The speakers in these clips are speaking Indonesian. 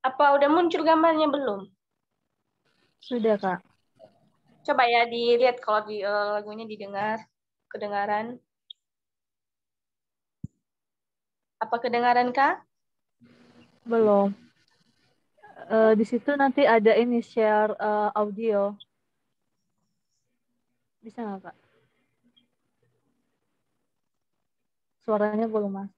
Apa udah muncul gambarnya belum? Sudah, Kak. Coba ya dilihat kalau di lagunya kedengaran. Apa kedengaran, Kak? Belum. Di situ nanti ada ini share audio. Bisa nggak, Kak? Suaranya belum masuk.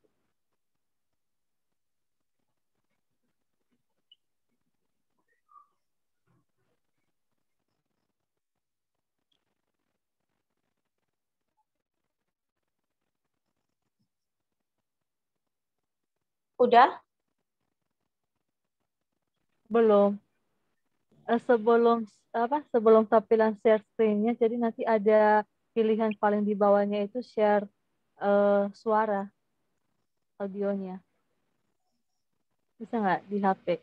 Udah? Belum. Sebelum tampilan share screen-nya, jadi nanti ada pilihan paling di bawahnya itu share suara audionya. Bisa nggak di HP?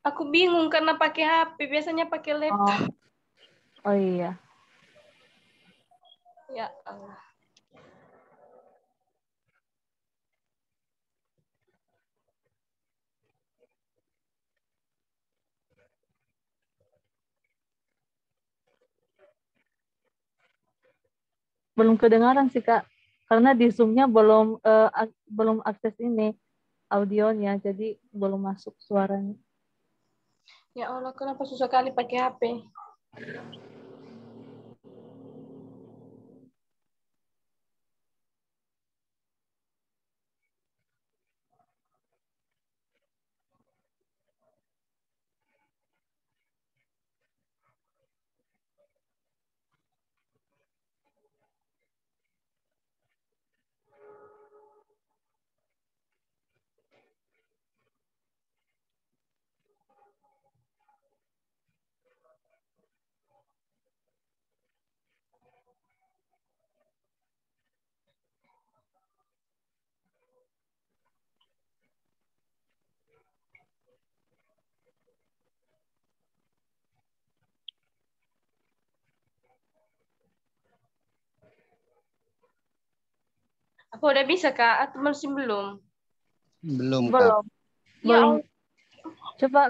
Aku bingung karena pakai HP. Biasanya pakai laptop. Oh, oh iya. Ya Allah. Belum kedengaran sih, Kak. Karena di Zoom-nya belum akses ini audionya, jadi belum masuk suaranya. Ya Allah, kenapa susah kali pakai HP? Apa udah bisa, Kak? Atau masih belum? Belum, Kak. Belum. Ya Belum. Allah. Coba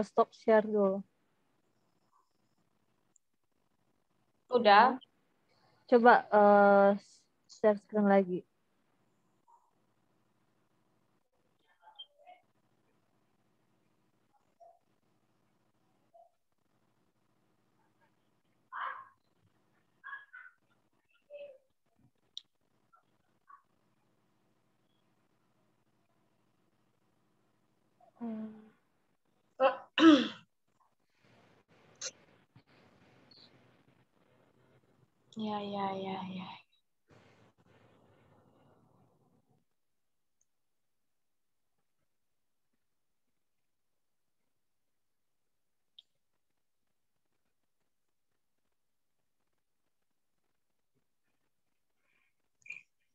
stop share dulu. Udah? Coba share screen lagi. Ya.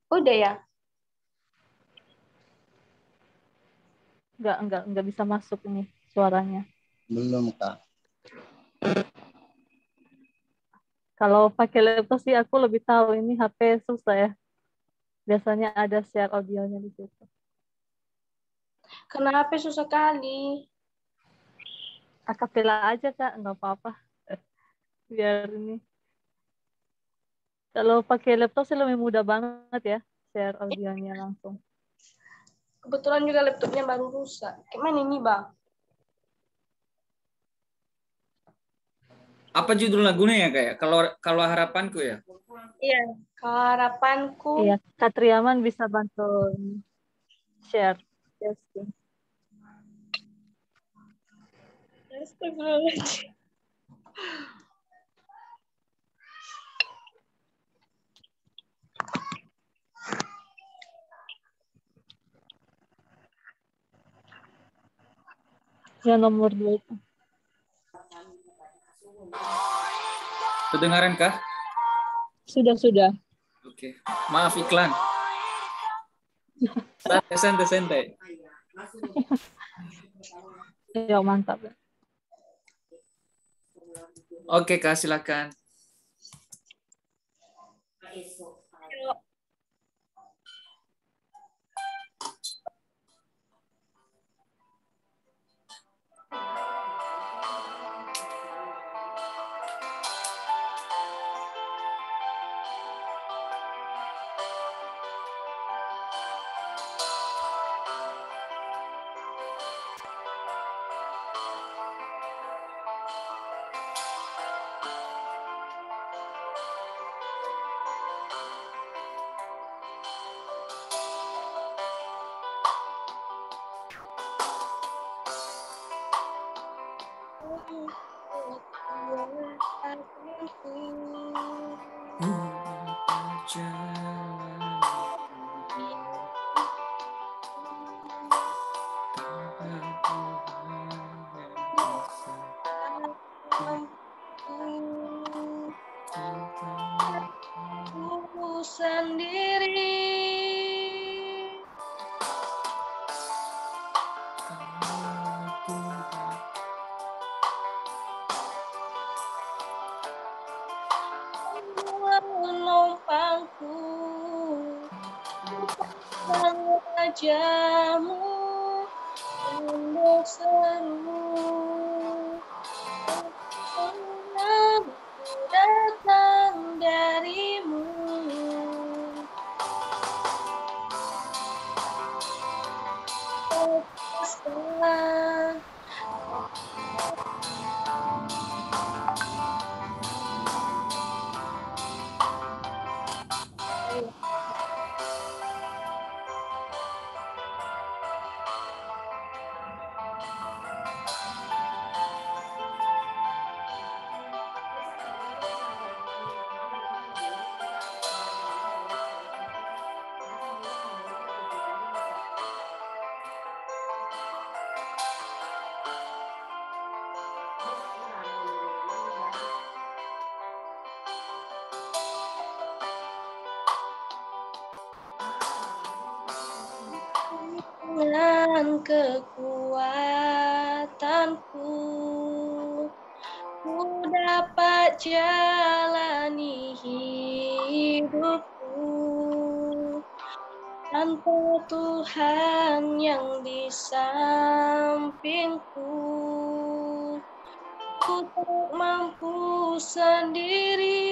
Udah ya? Nggak bisa masuk ini suaranya. Belum, Kak. Kalau pakai laptop sih aku lebih tahu, ini HP susah ya. Biasanya ada share audionya di situ. Kenapa susah kali? Akapela aja, Kak, nggak apa-apa. Biar ini. Kalau pakai laptop sih lebih mudah banget ya, share audionya langsung. Kebetulan juga laptopnya baru rusak. Gimana ini, Bang? Apa judul lagunya ya kayak? Kalau kalau harapanku ya. Iya. Harapanku. Iya, Kak Triaman bisa bantu share. Yes. Astagfirullahaladzim. Ya, nomor 2 itu. Kedengaran kah? Sudah. Oke. Maaf iklan. Santai. Ya, mantap. Oke, Kak, silakan. Menumpangku dan wajahmu seru datang darimu. Dengan kekuatanku, ku dapat jalani hidupku tanpa Tuhan yang di sampingku. Ku tak mampu sendiri.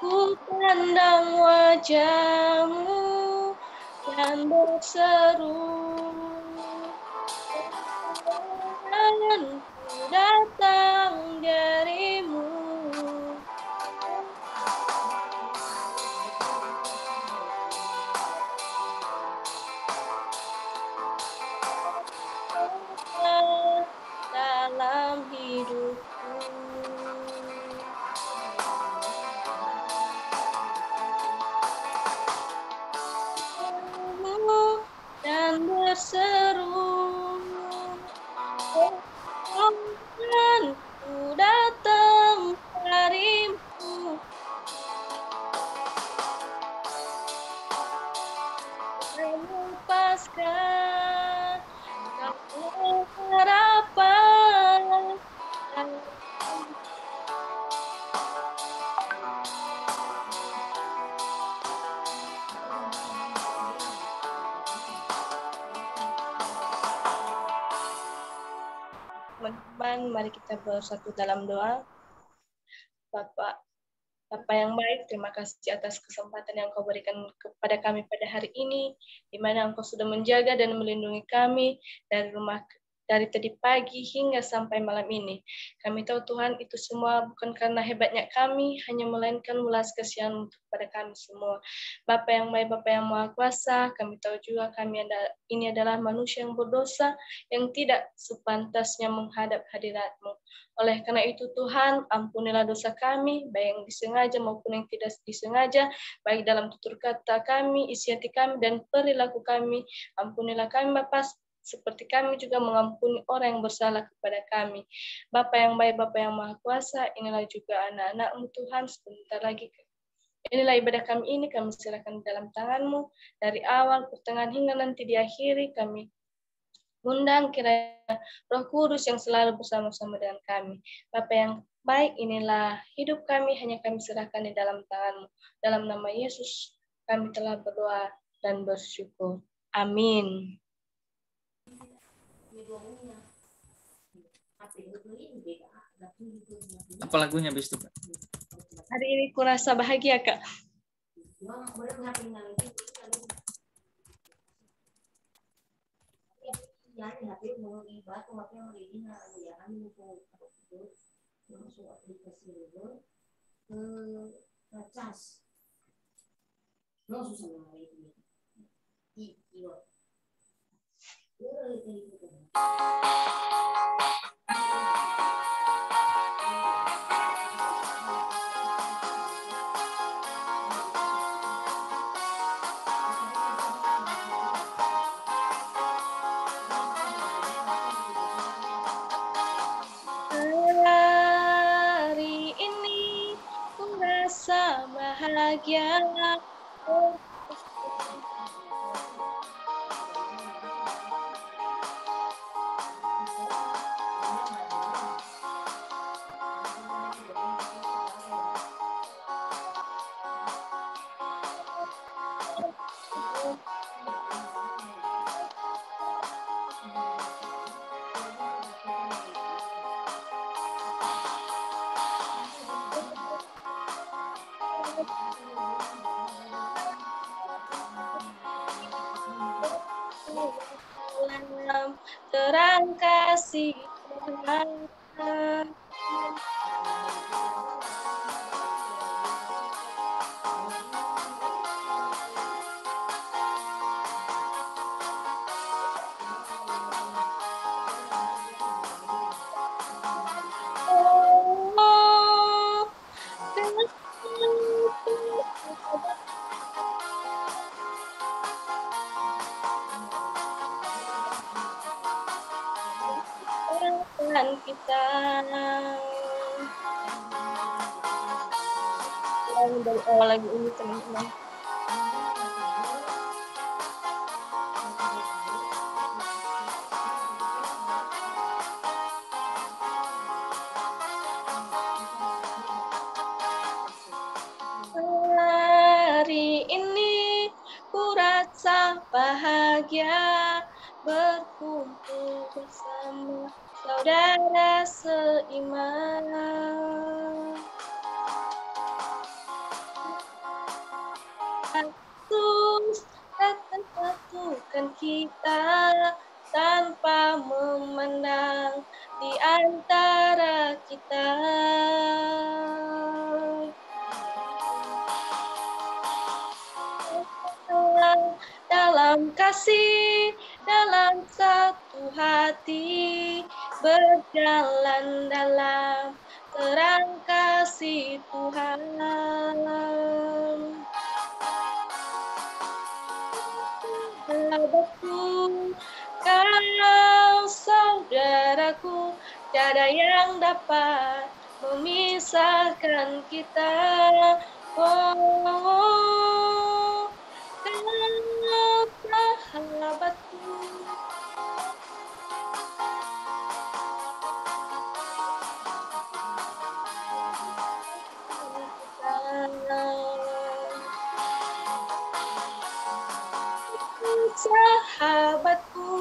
Ku pandang wajahmu dan berseru, dan ku datang darimu. Dalam hidupku dan berseru, dan ku datang darimu. Lepaskan harapan. Teman-teman, mari kita bersatu dalam doa. Bapak yang baik, terima kasih atas kesempatan yang Kau berikan kepada kami pada hari ini, di mana Engkau sudah menjaga dan melindungi kami dari tadi pagi hingga sampai malam ini. Kami tahu Tuhan itu semua bukan karena hebatnya kami, hanya melainkan belas kasihan kepada kami semua. Bapa yang baik, Bapa yang Maha Kuasa, kami tahu juga ini adalah manusia yang berdosa, yang tidak sepantasnya menghadap hadirat-Mu. Oleh karena itu Tuhan, ampunilah dosa kami, baik yang disengaja maupun yang tidak disengaja, baik dalam tutur kata kami, isi hati kami, dan perilaku kami. Ampunilah kami Bapa, seperti kami juga mengampuni orang yang bersalah kepada kami. Bapa yang baik, Bapa yang Maha Kuasa, inilah juga anak-anak-Mu Tuhan, sebentar lagi. Inilah ibadah kami ini, kami serahkan dalam tangan-Mu, dari awal, pertengahan, hingga nanti diakhiri, kami undang kiranya Roh Kudus yang selalu bersama-sama dengan kami. Bapa yang baik, inilah hidup kami, hanya kami serahkan di dalam tangan-Mu. Dalam nama Yesus, kami telah berdoa dan bersyukur. Amin. Apa lagunya, Bis? Hari ini kurasa bahagia, Kak. bahagia. Dalam terang kasih Tuhan. Oh, Tuhan kita. Dari awal lagi ini teman-teman. Hari ini ku rasa bahagia berkumpul bersama saudara seiman. Yesus akan satukan kita tanpa memandang di antara kita. Dalam kasih, dalam satu hati, berjalan dalam terang kasih Tuhan. Sahabatku, kau saudaraku, tiada yang dapat memisahkan kita. Oh, kau sahabatku. Sahabatku,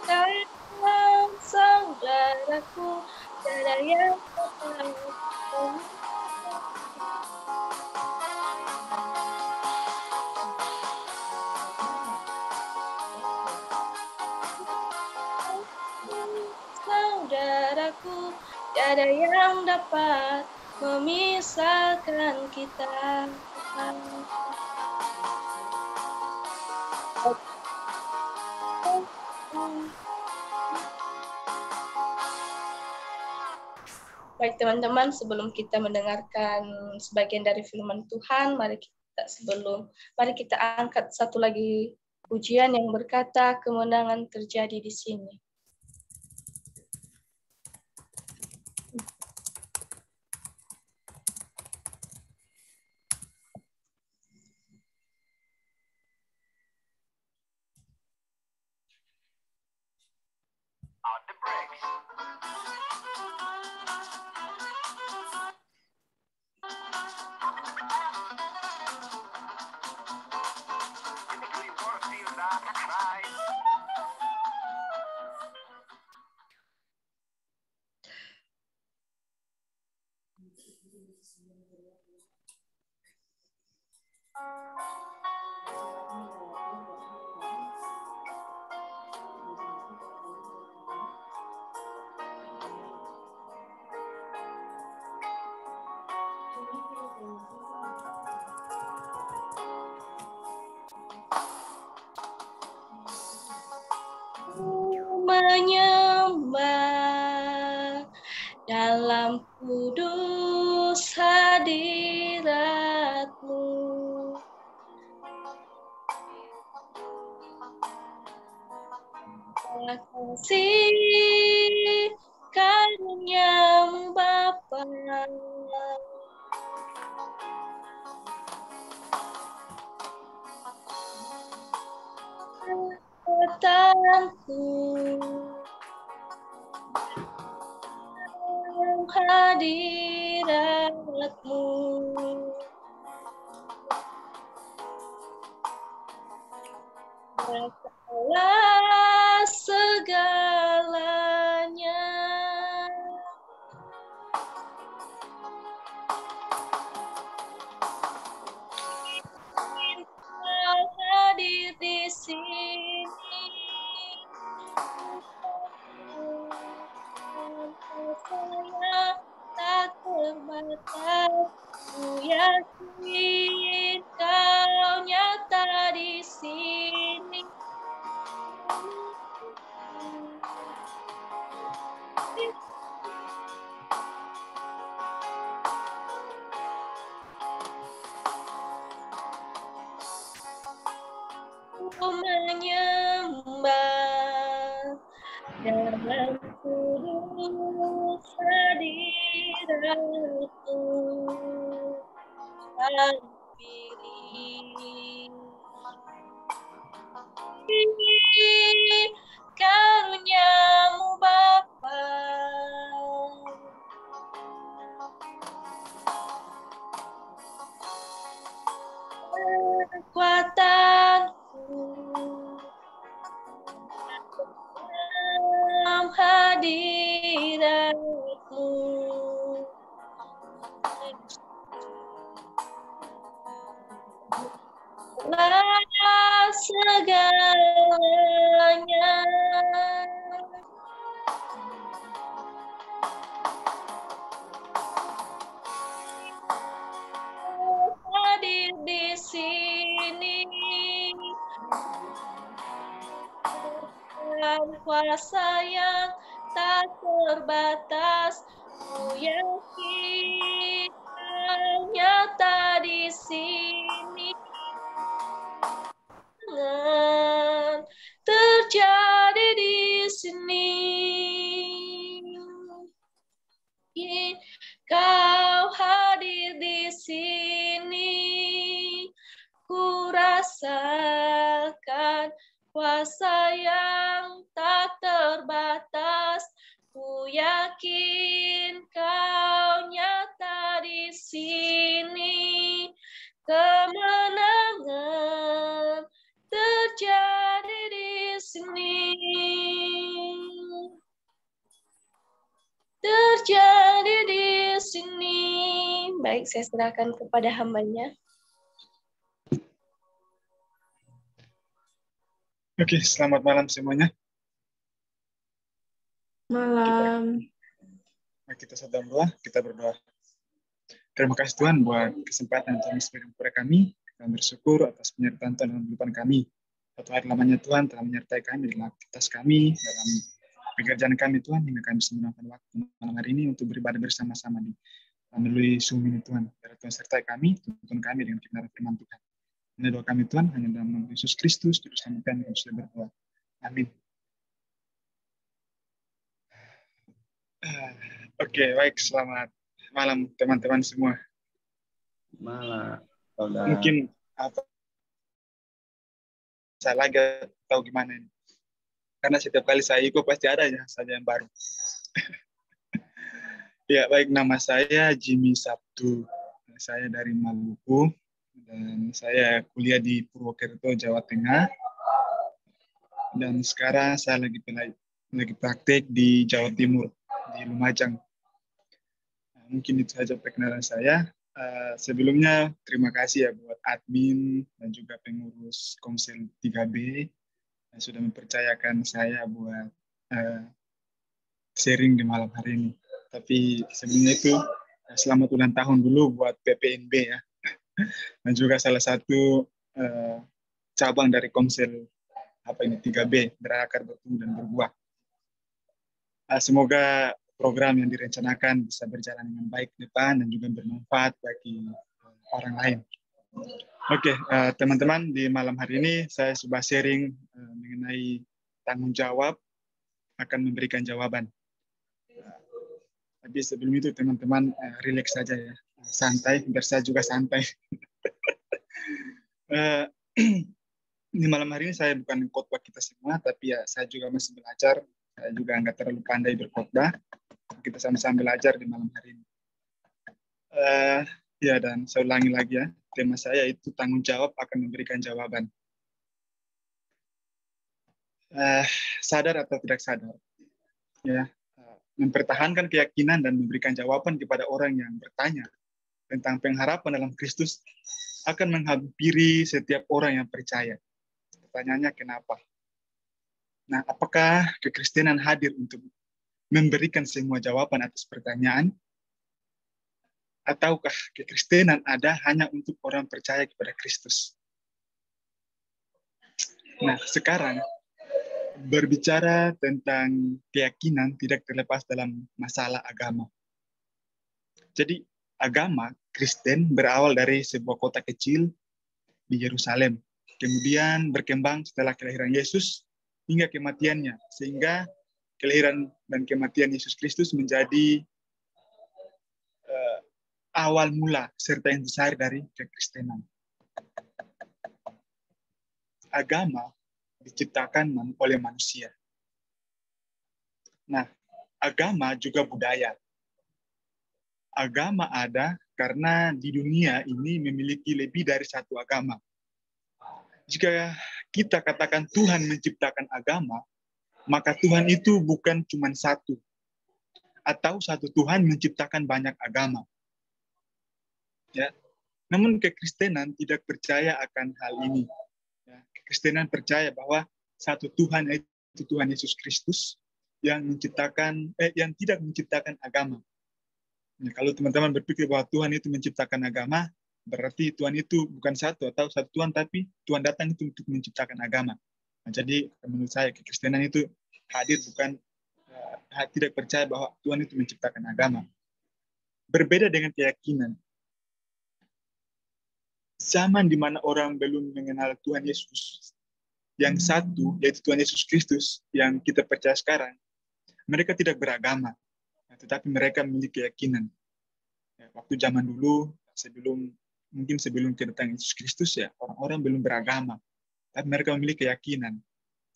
kau saudaraku, tiada yang dapat. Saudaraku, tiada yang dapat memisahkan kita. Baik teman-teman, sebelum kita mendengarkan sebagian dari firman Tuhan, mari kita angkat satu lagi pujian yang berkata kemenangan terjadi di sini. Menyembah dalam kudus hadirat-Mu. Kasih karunia-Mu Bapa, kekuatanku, hadiratmu. Segala segalanya. Kau hadir di sini. Saya tak terbatas. Ku yakin kau nyata di sini. Ku menyembah dalam kudus hadiratmu, pilih karuniamu Bapa. Kekuatanku dalam hadiratmu. Segalanya. Hadir di sini dengan kuasa yang tak terbatas. Ku yakin kau nyata di sini. Jangan terjadi di sini. Kau hadir di sini. Ku rasakan kuasa yang tak terbatas. Ku yakin kau nyata di sini. Kemenangan terjadi di sini. Terjadi di sini. Baik, saya serahkan kepada hambanya. Oke, selamat malam semuanya. Malam. Kita sedang berdoa. Terima kasih Tuhan buat kesempatan Tuhan sebagai kepada kami. Kita bersyukur atas penyertaan Tuhan dalam kehidupan kami. Satu hari lamanya Tuhan telah menyertai kami dalam aktivitas kami, dalam pekerjaan kami Tuhan, hingga kami bisa menemukan waktu malam hari ini untuk beribadah bersama-sama melalui Zoom ini Tuhan. Biar Tuhan sertai kami, tuntun kami dengan kebenaran firman Tuhan. Ini doa kami Tuhan, hanya dalam nama Yesus Kristus, Juru Selamat kami sudah berdoa. Amin. Oke, baik. Selamat malam teman-teman semua. Malam. Saudara. Mungkin apa saya lagi tahu gimana ini. Karena setiap kali saya ikut pasti ada saja yang baru. Ya, baik, nama saya Jimmy Sabtu. Saya dari Maluku dan saya kuliah di Purwokerto, Jawa Tengah. Dan sekarang saya lagi praktek di Jawa Timur, di Lumajang. Nah, mungkin itu saja perkenalan saya. Sebelumnya terima kasih ya buat admin dan juga pengurus Komsel 3B yang sudah mempercayakan saya buat sharing di malam hari ini. Tapi sebelumnya itu selamat ulang tahun dulu buat PPNB ya. Dan juga salah satu cabang dari Komsel 3B, berakar, bertumbuh dan berbuah. Semoga program yang direncanakan bisa berjalan dengan baik ke depan dan juga bermanfaat bagi orang lain. Oke, teman-teman, di malam hari ini saya coba sharing mengenai tanggung jawab akan memberikan jawaban. Tapi sebelum itu teman-teman relax saja ya, santai, biar saya juga santai. Di malam hari ini saya bukan khotbah kita semua, tapi ya saya juga masih belajar. Saya juga nggak terlalu pandai berkhotbah. Kita sama-sama belajar di malam hari ini. Ya, dan saya ulangi lagi ya. Tema saya itu tanggung jawab akan memberikan jawaban. Sadar atau tidak sadar, ya, mempertahankan keyakinan dan memberikan jawaban kepada orang yang bertanya tentang pengharapan dalam Kristus akan menghampiri setiap orang yang percaya. Pertanyaannya kenapa? Nah, apakah kekristenan hadir untuk memberikan semua jawaban atas pertanyaan? Ataukah kekristenan ada hanya untuk orang percaya kepada Kristus? Nah, sekarang berbicara tentang keyakinan tidak terlepas dalam masalah agama. Jadi, agama Kristen berawal dari sebuah kota kecil di Yerusalem. Kemudian berkembang setelah kelahiran Yesus hingga kematiannya. Sehingga kelahiran dan kematian Yesus Kristus menjadi awal mula serta intisari dari kekristenan. Agama diciptakan oleh manusia. Nah, agama juga budaya. Agama ada karena di dunia ini memiliki lebih dari satu agama. Jika kita katakan Tuhan menciptakan agama, maka Tuhan itu bukan cuma satu. Atau satu Tuhan menciptakan banyak agama. Ya. Namun kekristenan tidak percaya akan hal ini. Ya. Kekristenan percaya bahwa satu Tuhan itu Tuhan Yesus Kristus yang tidak menciptakan agama. Ya, kalau teman-teman berpikir bahwa Tuhan itu menciptakan agama, berarti Tuhan itu bukan satu atau satu Tuhan, tapi Tuhan datang itu untuk menciptakan agama. Nah, jadi menurut saya kekristenan itu hadir bukan tidak percaya bahwa Tuhan itu menciptakan agama. Berbeda dengan keyakinan. Zaman di mana orang belum mengenal Tuhan Yesus, yang satu, yaitu Tuhan Yesus Kristus, yang kita percaya sekarang, mereka tidak beragama, tetapi mereka memiliki keyakinan. Waktu zaman dulu, sebelum kedatangan Yesus Kristus, ya orang-orang belum beragama, tapi mereka memiliki keyakinan.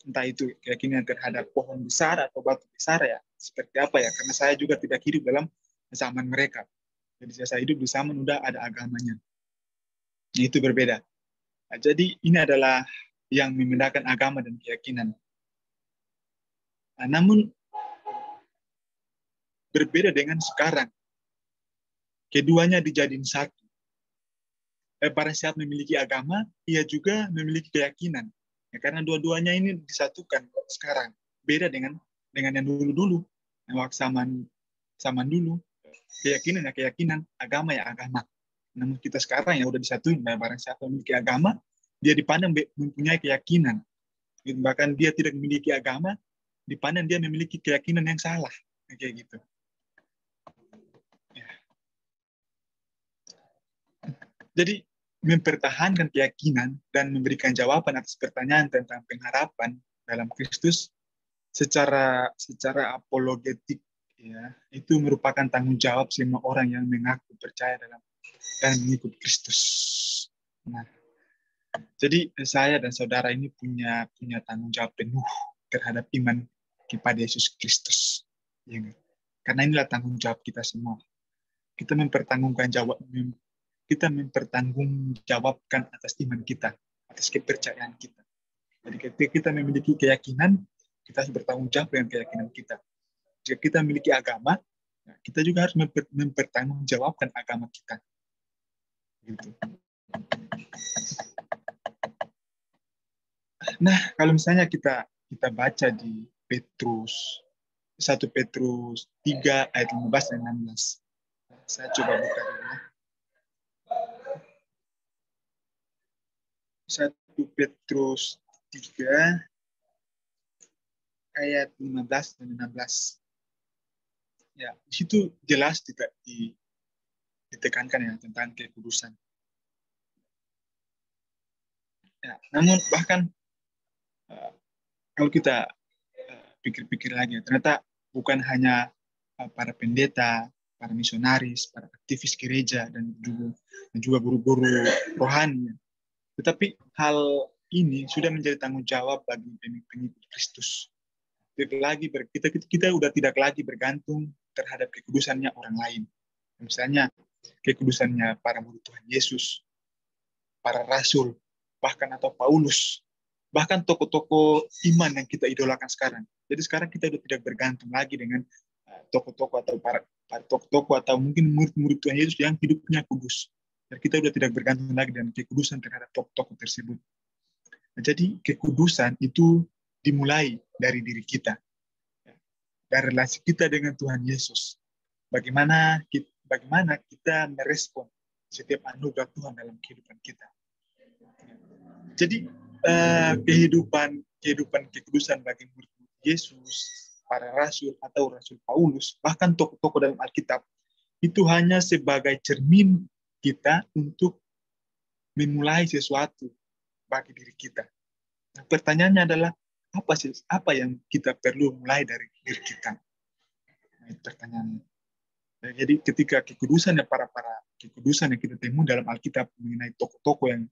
Entah itu keyakinan terhadap pohon besar atau batu besar, ya seperti apa ya, karena saya juga tidak hidup dalam zaman mereka. Jadi saya hidup di zaman udah ada agamanya. Itu berbeda. Nah, jadi ini adalah yang membedakan agama dan keyakinan. Nah, namun berbeda dengan sekarang. Keduanya dijadiin satu. Para siap memiliki agama, ia juga memiliki keyakinan. Ya, karena dua-duanya ini disatukan sekarang. Beda dengan yang dulu-dulu. Nah, waktu zaman dulu, keyakinan ya keyakinan, agama ya agama. Namun kita sekarang ya udah disatuin. Nah, barang siapa memiliki agama, dia dipandang mempunyai keyakinan. Bahkan dia tidak memiliki agama, dipandang dia memiliki keyakinan yang salah. Kayak gitu. Ya. Jadi mempertahankan keyakinan dan memberikan jawaban atas pertanyaan tentang pengharapan dalam Kristus secara apologetik, ya, itu merupakan tanggung jawab semua orang yang mengaku percaya dalam dan mengikut Kristus. Nah, jadi saya dan saudara ini punya tanggung jawab penuh terhadap iman kepada Yesus Kristus. Ya, karena inilah tanggung jawab kita semua. Kita mempertanggungjawabkan atas iman kita, atas kepercayaan kita. Jadi ketika kita memiliki keyakinan, kita harus bertanggung jawab dengan keyakinan kita. Jika kita memiliki agama, kita juga harus mempertanggungjawabkan agama kita. Gitu. Nah, kalau misalnya kita baca di 1 Petrus 3 ayat 15 dan 16. Saya coba buka dulu. 1 Petrus 3 ayat 15 dan 16. Ya, di situ jelas tidak ditekankan ya tentang kekudusan. Ya, namun bahkan kalau kita pikir-pikir lagi, ternyata bukan hanya para pendeta, para misionaris, para aktivis gereja dan juga guru-guru rohani, tetapi hal ini sudah menjadi tanggung jawab bagi pengikut Kristus. Kita udah tidak lagi bergantung terhadap kekudusannya orang lain. Misalnya kekudusannya para murid Tuhan Yesus, para rasul, bahkan atau Paulus, bahkan tokoh-tokoh iman yang kita idolakan sekarang. Jadi sekarang kita sudah tidak bergantung lagi dengan tokoh-tokoh atau para tokoh-tokoh atau mungkin murid-murid Tuhan Yesus yang hidupnya kudus. Dan kita sudah tidak bergantung lagi dengan kekudusan terhadap tokoh-tokoh tersebut. Nah, jadi kekudusan itu dimulai dari diri kita, dari relasi kita dengan Tuhan Yesus. Bagaimana kita merespon setiap anugerah Tuhan dalam kehidupan kita. Jadi kehidupan kekudusan bagi murid Yesus, para rasul atau rasul Paulus, bahkan tokoh-tokoh dalam Alkitab, itu hanya sebagai cermin kita untuk memulai sesuatu bagi diri kita. Nah, pertanyaannya adalah apa yang kita perlu mulai dari diri kita? Nah, itu pertanyaannya. Nah, jadi ketika kekudusan yang kita temui dalam Alkitab mengenai tokoh-tokoh yang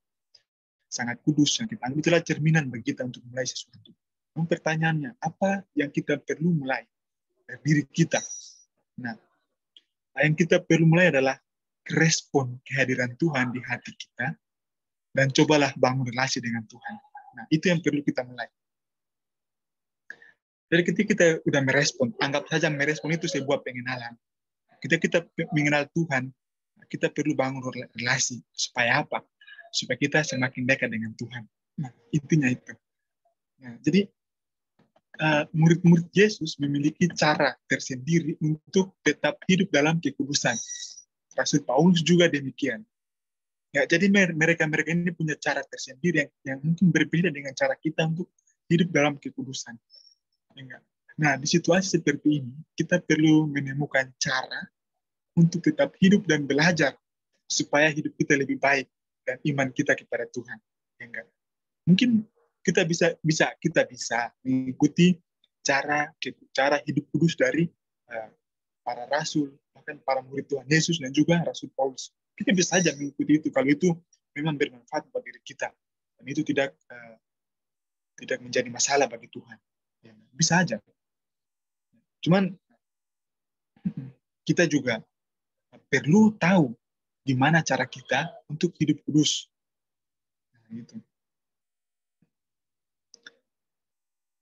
sangat kudus yang kita anggap itulah cerminan bagi kita untuk mulai sesuatu. Namun pertanyaannya, apa yang kita perlu mulai dari diri kita? Nah, yang kita perlu mulai adalah respon kehadiran Tuhan di hati kita dan cobalah bangun relasi dengan Tuhan. Nah, itu yang perlu kita mulai. Jadi ketika kita sudah merespon, anggap saja merespon itu sebuah pengenalan. Ketika kita mengenal Tuhan, kita perlu bangun relasi. Supaya apa? Supaya kita semakin dekat dengan Tuhan. Nah, intinya itu. Nah, jadi murid-murid Yesus memiliki cara tersendiri untuk tetap hidup dalam kekudusan. Rasul Paulus juga demikian. Ya, jadi mereka ini punya cara tersendiri yang mungkin berbeda dengan cara kita untuk hidup dalam kekudusan. Nah, di situasi seperti ini, kita perlu menemukan cara untuk tetap hidup dan belajar supaya hidup kita lebih baik dan iman kita kepada Tuhan. Mungkin kita bisa mengikuti cara hidup kudus dari para rasul, bahkan para murid Tuhan Yesus dan juga Rasul Paulus. Kita bisa saja mengikuti itu kalau itu memang bermanfaat bagi diri kita dan itu tidak menjadi masalah bagi Tuhan. Bisa aja. Cuman kita juga perlu tahu gimana cara kita untuk hidup kudus. Nah, gitu.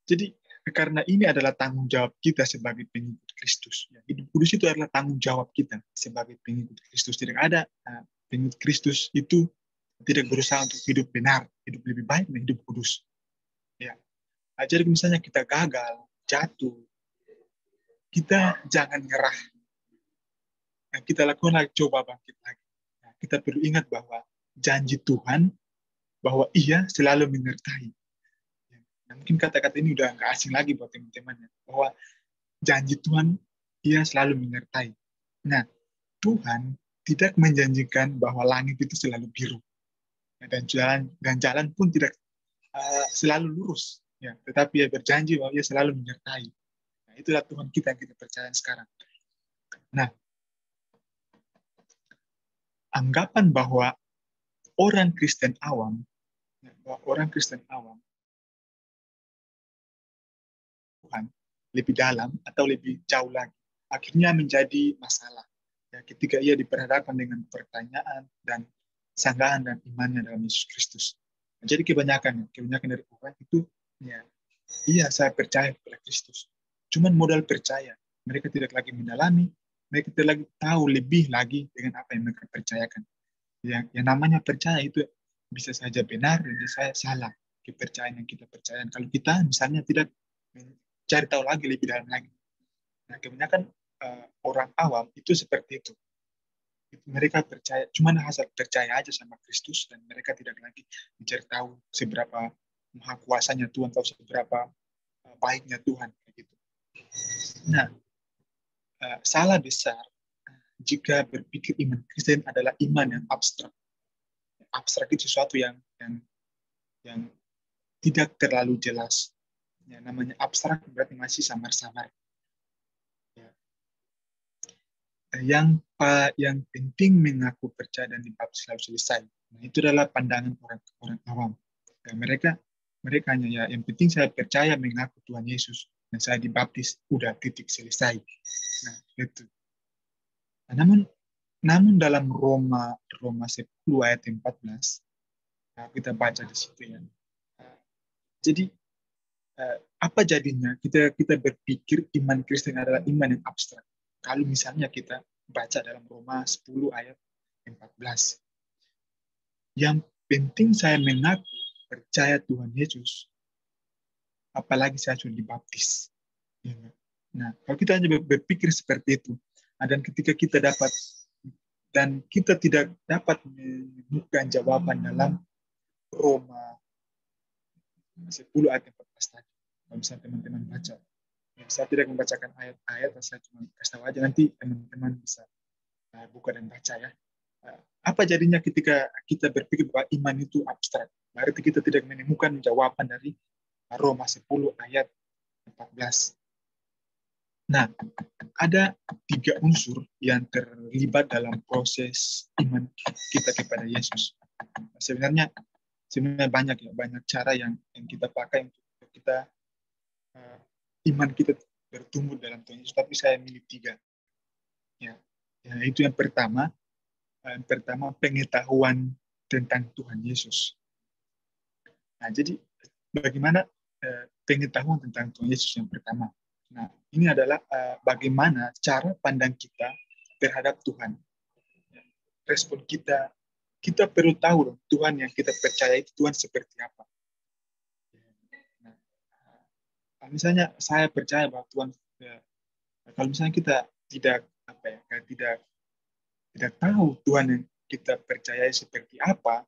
Jadi karena ini adalah tanggung jawab kita sebagai pengikut Kristus. Hidup kudus itu adalah tanggung jawab kita sebagai pengikut Kristus. Tidak ada pengikut Kristus itu tidak berusaha untuk hidup benar, hidup lebih baik dan hidup kudus. Ya. Jadi misalnya kita gagal, jatuh, kita jangan nyerah. Nah, kita lakukan lagi, coba bangkit lagi. Nah, kita perlu ingat bahwa janji Tuhan bahwa Ia selalu menyertai. Nah, mungkin kata-kata ini udah nggak asing lagi buat teman-temannya. Bahwa janji Tuhan, Ia selalu menyertai. Nah, Tuhan tidak menjanjikan bahwa langit itu selalu biru. Nah, dan jalan pun tidak selalu lurus. Ya, tetapi Ia berjanji bahwa Ia selalu menyertai. Nah, itulah Tuhan kita yang kita percaya sekarang. Nah, anggapan bahwa orang Kristen awam Tuhan lebih dalam atau lebih jauh lagi, akhirnya menjadi masalah. Ya, ketika ia diperhadapkan dengan pertanyaan dan sanggahan dan imannya dalam Yesus Kristus. Jadi kebanyakan dari orang itu, ya, iya saya percaya kepada Kristus. Cuman modal percaya, mereka tidak lagi mendalami, mereka tidak lagi tahu lebih lagi dengan apa yang mereka percayakan. Yang namanya percaya itu bisa saja benar dan bisa salah kepercayaan yang kita percayaan. Kalau kita misalnya tidak cari tahu lagi lebih dalam lagi. Nah, kebanyakan orang awam itu seperti itu. Mereka percaya, cuma asal percaya aja sama Kristus dan mereka tidak lagi mencari tahu seberapa maha kuasanya Tuhan atau seberapa baiknya Tuhan. Gitu. Nah, salah besar jika berpikir iman Kristen adalah iman yang abstrak. Abstrak itu sesuatu yang tidak terlalu jelas. Ya, namanya abstrak berarti masih samar-samar. Ya. Yang penting mengaku percaya dan dibab selalu selesai. Nah, itu adalah pandangan orang awam. Dan mereka hanya ya yang penting saya percaya mengaku Tuhan Yesus dan saya dibaptis, udah titik selesai. Nah, itu. Nah, namun dalam Roma 10 ayat 14 kita baca di situ ya. Jadi apa jadinya kita berpikir iman Kristen adalah iman yang abstrak. Kalau misalnya kita baca dalam Roma 10 ayat 14. Yang penting saya mengaku percaya Tuhan Yesus, apalagi saya sudah dibaptis. Ya. Nah, kalau kita hanya berpikir seperti itu, dan ketika kita tidak dapat menemukan jawaban dalam Roma 10 ayat 14 tadi. Kalau misalnya teman-teman baca. Saya tidak membacakan ayat-ayat, saya cuma kasih tahu aja, nanti teman-teman bisa buka dan baca ya. Apa jadinya ketika kita berpikir bahwa iman itu abstrak? Berarti kita tidak menemukan jawaban dari Roma 10 ayat 14. Nah, ada 3 unsur yang terlibat dalam proses iman kita kepada Yesus. Sebenarnya banyak cara yang kita pakai untuk kita iman kita bertumbuh dalam Tuhan Yesus, tapi saya milih 3. Ya, itu yang pertama pengetahuan tentang Tuhan Yesus. Nah, jadi bagaimana pengetahuan tentang Tuhan Yesus yang pertama? Nah, ini adalah bagaimana cara pandang kita terhadap Tuhan. Respon kita perlu tahu Tuhan yang kita percaya itu Tuhan seperti apa. Nah, misalnya saya percaya bahwa Tuhan, kalau misalnya kita tidak tahu Tuhan yang kita percaya seperti apa,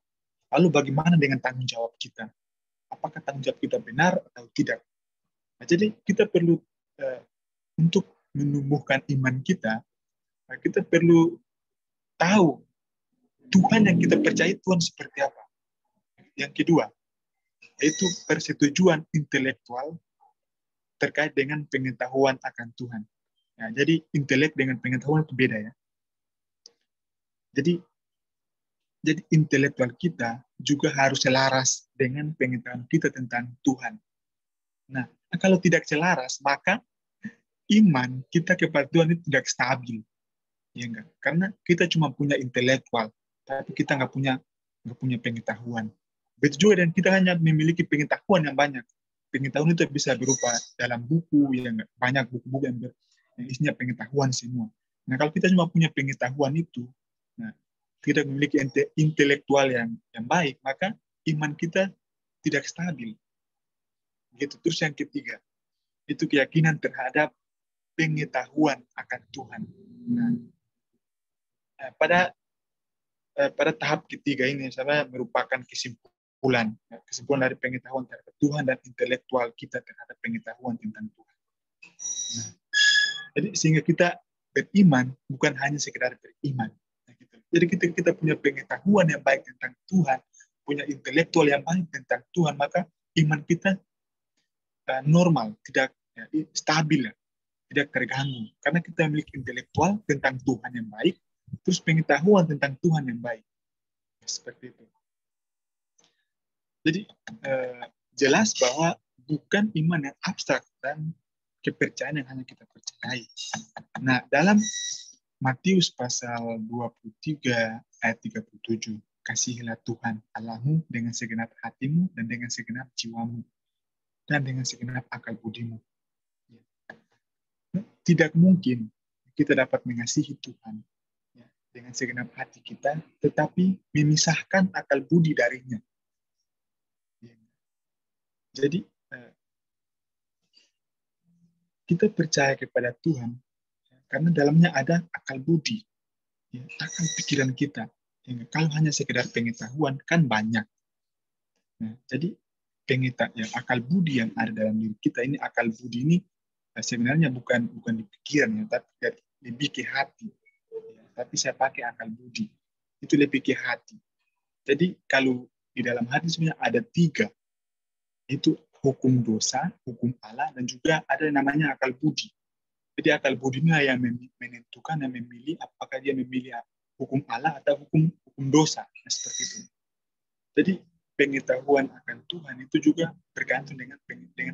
lalu bagaimana dengan tanggung jawab kita? Apakah tanggung jawab kita benar atau tidak? Nah, jadi kita perlu untuk menumbuhkan iman kita perlu tahu Tuhan yang kita percaya Tuhan seperti apa. Yang kedua, yaitu persetujuan intelektual terkait dengan pengetahuan akan Tuhan. Nah, jadi intelek dengan pengetahuan itu beda ya. Jadi intelektual kita juga harus selaras dengan pengetahuan kita tentang Tuhan. Nah, kalau tidak selaras, maka iman kita kepada Tuhan itu tidak stabil. Ya enggak? Karena kita cuma punya intelektual, tapi kita nggak punya pengetahuan. Begitu juga dan kita hanya memiliki pengetahuan yang banyak. Pengetahuan itu bisa berupa dalam buku, ya enggak? Banyak buku-buku yang isinya pengetahuan semua. Nah, kalau kita cuma punya pengetahuan itu, nah, tidak memiliki intelektual yang baik, maka iman kita tidak stabil. Gitu. Terus yang ketiga, itu keyakinan terhadap pengetahuan akan Tuhan. Nah, pada tahap ketiga ini, saya merupakan kesimpulan dari pengetahuan terhadap Tuhan dan intelektual kita terhadap pengetahuan tentang Tuhan. Nah, jadi sehingga kita beriman bukan hanya sekedar beriman. Jadi kita punya pengetahuan yang baik tentang Tuhan, punya intelektual yang baik tentang Tuhan, maka iman kita normal, tidak stabil, tidak terganggu. Karena kita memiliki intelektual tentang Tuhan yang baik, terus pengetahuan tentang Tuhan yang baik. Seperti itu. Jadi jelas bahwa bukan iman yang abstrak dan kepercayaan yang hanya kita percayai. Nah, dalam Matius pasal 23 ayat 37, kasihilah Tuhan Allahmu dengan segenap hatimu dan dengan segenap jiwamu dan dengan segenap akal budimu. Tidak mungkin kita dapat mengasihi Tuhan dengan segenap hati kita, tetapi memisahkan akal budi darinya. Jadi kita percaya kepada Tuhan karena dalamnya ada akal budi, akal pikiran kita. Kalau hanya sekedar pengetahuan kan banyak. Nah, jadi akal budi yang ada dalam diri kita ini, akal budi ini sebenarnya bukan di pikiran ya, tapi lebih ke hati. Tapi saya pakai akal budi, itu lebih ke hati. Jadi kalau di dalam hati sebenarnya ada 3, itu hukum dosa, hukum Allah, dan juga ada yang namanya akal budi. Jadi akal budi ini yang menentukan, yang memilih apakah dia memilih hukum Allah atau hukum dosa. Nah, seperti itu. Jadi pengetahuan akan Tuhan itu juga bergantung dengan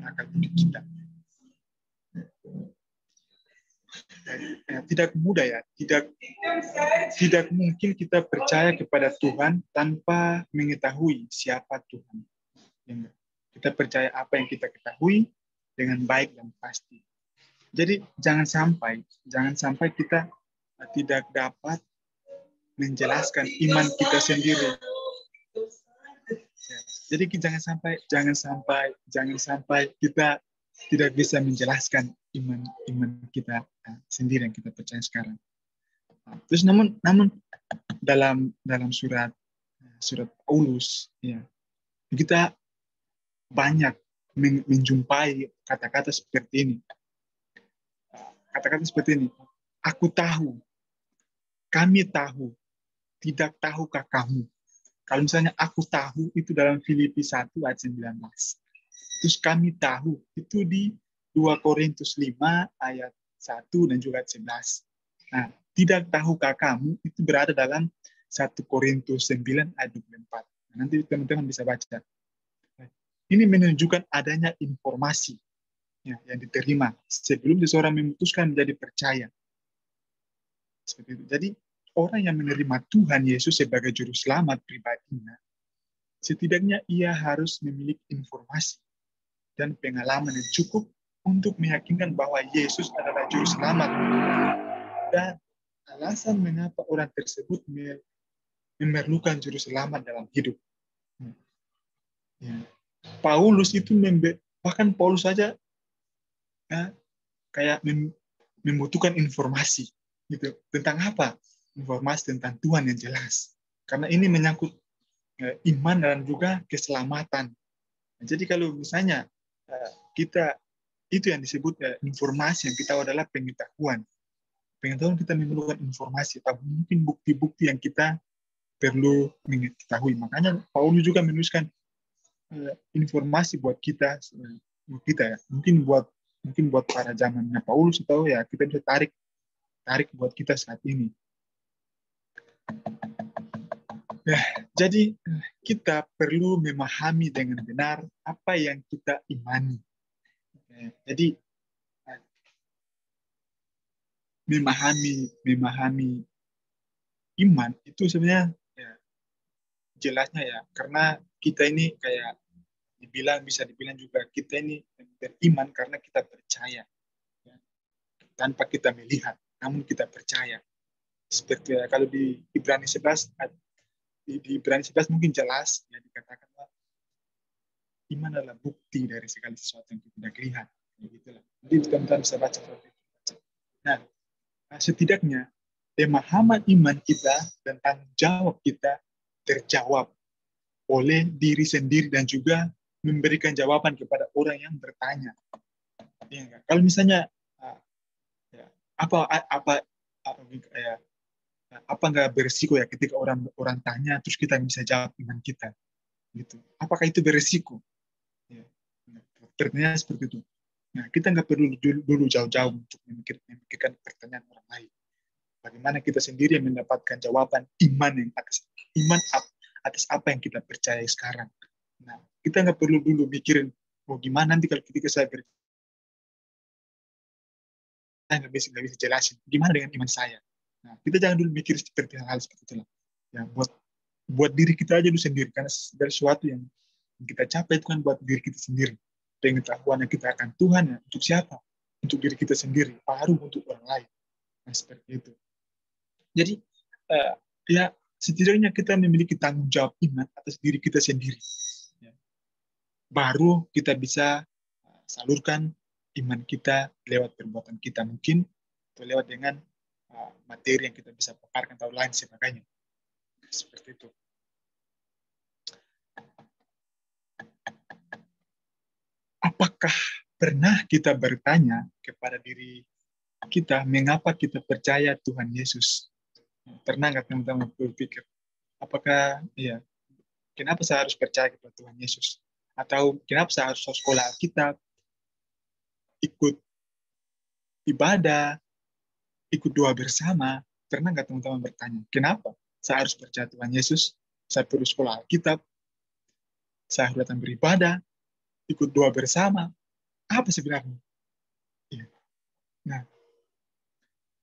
akal budi kita. Tidak mudah ya, tidak mungkin kita percaya kepada Tuhan tanpa mengetahui siapa Tuhan. Kita percaya apa yang kita ketahui dengan baik dan pasti. Jadi jangan sampai kita tidak dapat menjelaskan iman kita sendiri. Jadi jangan sampai kita tidak bisa menjelaskan iman kita sendiri yang kita percaya sekarang. Terus namun dalam surat Paulus ya, kita banyak menjumpai kata-kata seperti ini. Kata-kata seperti ini. Aku tahu, kami tahu, tidak tahukah kamu? Kalau misalnya aku tahu itu dalam Filipi 1 ayat 19. Terus kami tahu itu di 2 Korintus 5 ayat 1 dan juga ayat 11. Nah, tidak tahukah kamu itu berada dalam 1 Korintus 9 ayat 24. Nanti teman-teman bisa baca. Ini menunjukkan adanya informasi ya, yang diterima sebelum seseorang memutuskan menjadi percaya. Seperti itu. Jadi orang yang menerima Tuhan Yesus sebagai juru selamat pribadinya, setidaknya ia harus memiliki informasi dan pengalaman yang cukup untuk meyakinkan bahwa Yesus adalah juru selamat. Dan alasan mengapa orang tersebut memerlukan juru selamat dalam hidup. Ya. Paulus itu bahkan Paulus saja kayak membutuhkan informasi gitu. Tentang apa? Informasi tentang Tuhan yang jelas. Karena ini menyangkut iman dan juga keselamatan. Jadi kalau misalnya kita itu yang disebut informasi yang kita adalah pengetahuan. Pengetahuan kita memerlukan informasi, tapi mungkin bukti-bukti yang kita perlu mengetahui. Makanya Paulus juga menuliskan informasi buat kita ya. Mungkin buat para zamannya Paulus atau ya kita bisa tarik buat kita saat ini. Nah, jadi kita perlu memahami dengan benar apa yang kita imani. Jadi memahami iman itu sebenarnya ya, jelasnya ya karena kita ini kayak bisa dibilang juga kita ini beriman karena kita percaya ya. Tanpa kita melihat namun kita percaya seperti ya, kalau di Ibrani 11 mungkin jelas ya dikatakan bahwa iman adalah bukti dari segala sesuatu yang kita tidak lihat begitulah. Jadi teman-teman bisa baca seperti itu. Nah, setidaknya pemahaman iman kita dan tanggung jawab kita terjawab oleh diri sendiri dan juga memberikan jawaban kepada orang yang bertanya. Ya, kalau misalnya apa nggak berisiko ya ketika orang tanya terus kita bisa jawab iman kita gitu. Apakah itu berisiko? Ya. Pertanyaan seperti itu. Nah, kita nggak perlu dulu jauh-jauh untuk memikirkan pertanyaan orang lain. Bagaimana kita sendiri yang mendapatkan jawaban iman atas apa yang kita percaya sekarang. Nah, kita nggak perlu dulu mikirin, gimana nanti kalau ketika saya nggak bisa jelasin, gimana dengan iman saya. Nah, kita jangan dulu mikir seperti hal seperti itu. Ya, buat diri kita aja dulu sendiri, karena dari sesuatu yang kita capai itu kan buat diri kita sendiri. Pengetahuan yang kita akan Tuhan ya, untuk siapa? Untuk diri kita sendiri, baru untuk orang lain. Nah, seperti itu. Jadi, ya setidaknya kita memiliki tanggung jawab iman atas diri kita sendiri. Ya. Baru kita bisa salurkan iman kita lewat perbuatan kita mungkin, atau lewat dengan materi yang kita bisa paparkan atau lain sebagainya. Seperti itu. Apakah pernah kita bertanya kepada diri kita, mengapa kita percaya Tuhan Yesus? Pernah nggak teman-teman berpikir, apakah ya, kenapa saya harus percaya kepada Tuhan Yesus? Atau kenapa saya harus sekolah Alkitab, ikut ibadah, ikut doa bersama? Pernah nggak teman-teman bertanya, kenapa saya harus percaya Tuhan Yesus? Saya perlu sekolah Alkitab, saya datang beribadah, ikut doa bersama. Apa sebenarnya? Ya. Nah,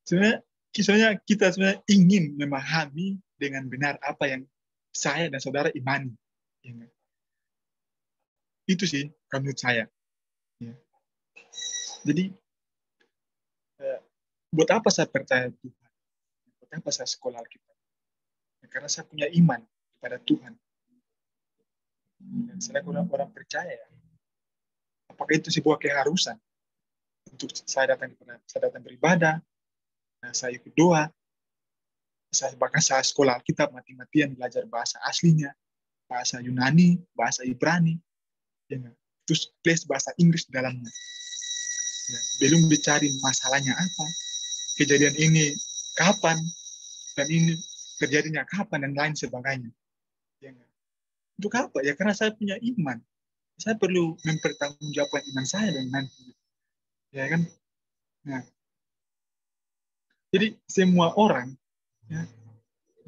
sebenarnya kisahnya kita sebenarnya ingin memahami dengan benar apa yang saya dan saudara imani. Ya. Itu sih menurut saya. Ya. Jadi, buat apa saya percaya Tuhan? Buat apa saya sekolah Alkitab? Ya, karena saya punya iman kepada Tuhan. Dan saya orang percaya. Apakah itu sebuah keharusan untuk saya datang beribadah, saya ikut doa, bahkan saya sekolah Alkitab mati-matian belajar bahasa aslinya, bahasa Yunani, bahasa Ibrani, ya, terus plus bahasa Inggris di dalamnya. Ya, belum dicari masalahnya apa, kejadian ini kapan, dan ini terjadinya kapan, dan lain sebagainya. Ya, untuk apa? Ya karena saya punya iman. Saya perlu mempertanggungjawabkan iman saya dan nanti. Ya kan? Nah, jadi semua orang ya,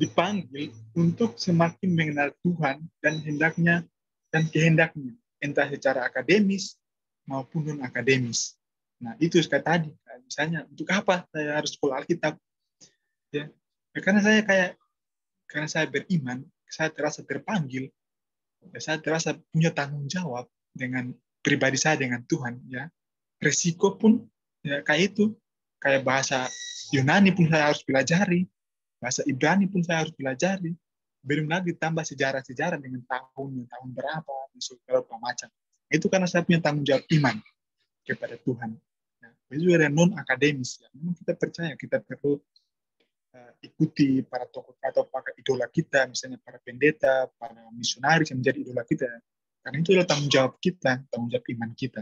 dipanggil untuk semakin mengenal Tuhan dan kehendaknya, entah secara akademis maupun non akademis. Nah itu sekali tadi, misalnya untuk apa saya harus sekolah Alkitab? Ya, karena saya beriman, saya terasa terpanggil, ya, saya terasa punya tanggung jawab dengan pribadi saya dengan Tuhan. Ya, resiko pun ya kayak itu, kayak bahasa Yunani pun saya harus pelajari, bahasa Ibrani pun saya harus pelajari. Belum lagi tambah sejarah-sejarah dengan tahun berapa, dan segala macam. Itu karena saya punya tanggung jawab iman kepada Tuhan. Nah, itu ada non akademis. Ya. Memang kita percaya kita perlu ikuti para tokoh atau para idola kita, misalnya para pendeta, para misionaris yang menjadi idola kita. Karena itu adalah tanggung jawab kita, tanggung jawab iman kita.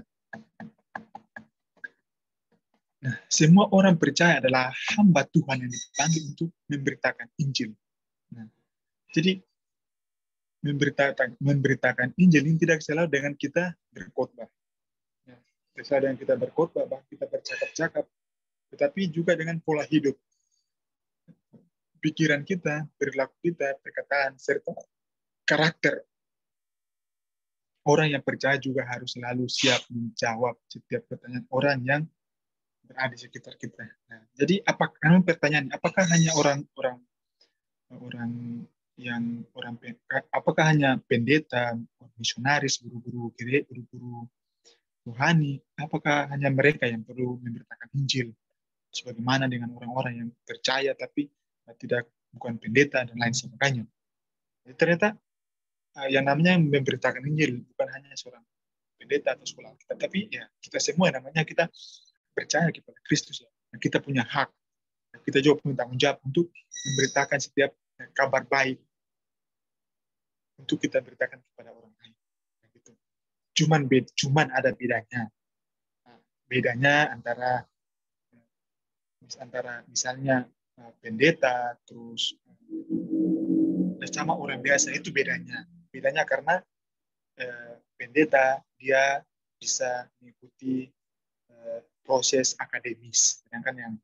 Nah, semua orang percaya adalah hamba Tuhan yang dipanggil untuk memberitakan Injil. Nah, jadi memberitakan Injil ini tidak selalu dengan kita berkhotbah. Ya, tidak selalu dengan kita berkhotbah, kita bercakap-cakap, tetapi juga dengan pola hidup, pikiran kita, perilaku kita, perkataan, serta karakter. Orang yang percaya juga harus selalu siap menjawab setiap pertanyaan orang yang berada di sekitar kita. Nah, jadi pertanyaannya, apakah hanya orang apakah hanya pendeta, misionaris, guru-guru rohani, apakah hanya mereka yang perlu memberitakan Injil? Sebagaimana dengan orang-orang yang percaya tapi bukan pendeta dan lain sebagainya. Jadi ternyata yang namanya memberitakan Injil bukan hanya seorang pendeta atau sekolah kita, tapi ya kita semua namanya kita percaya kepada Kristus ya. Kita punya hak, kita juga punya tanggung jawab untuk memberitakan setiap kabar baik untuk kita beritakan kepada orang lain. Gitu. Cuman ada bedanya. Bedanya antara misalnya pendeta terus sama orang biasa, itu bedanya. Bedanya karena pendeta dia bisa mengikuti proses akademis, sedangkan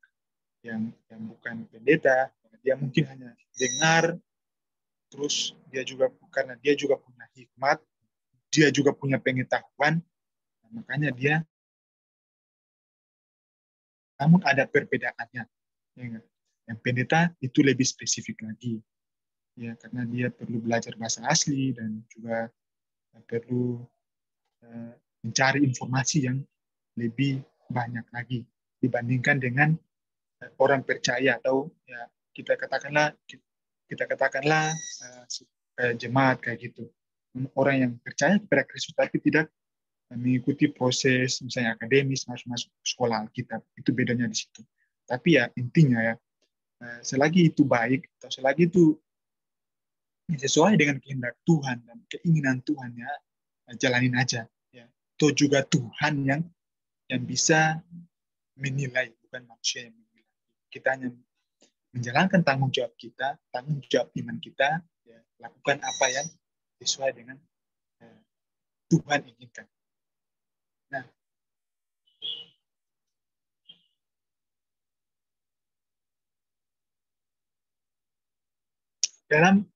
yang bukan pendeta dia mungkin hanya dengar, terus karena dia juga punya hikmat, dia juga punya pengetahuan, makanya dia, namun ada perbedaannya. Yang pendeta itu lebih spesifik lagi, ya karena dia perlu belajar bahasa asli dan juga perlu mencari informasi yang lebih banyak lagi dibandingkan dengan orang percaya atau ya kita katakanlah jemaat kayak gitu, orang yang percaya kepada Kristus tapi tidak mengikuti proses misalnya akademis masuk sekolah Alkitab. Itu bedanya di situ. Tapi ya intinya ya selagi itu baik atau selagi itu sesuai dengan kehendak Tuhan dan keinginan Tuhan, ya jalanin aja ya. Itu juga Tuhan yang bisa menilai, bukan manusia yang menilai. Kita hanya menjalankan tanggung jawab kita, tanggung jawab iman kita, ya, lakukan apa yang sesuai dengan Tuhan inginkan. Nah, dalam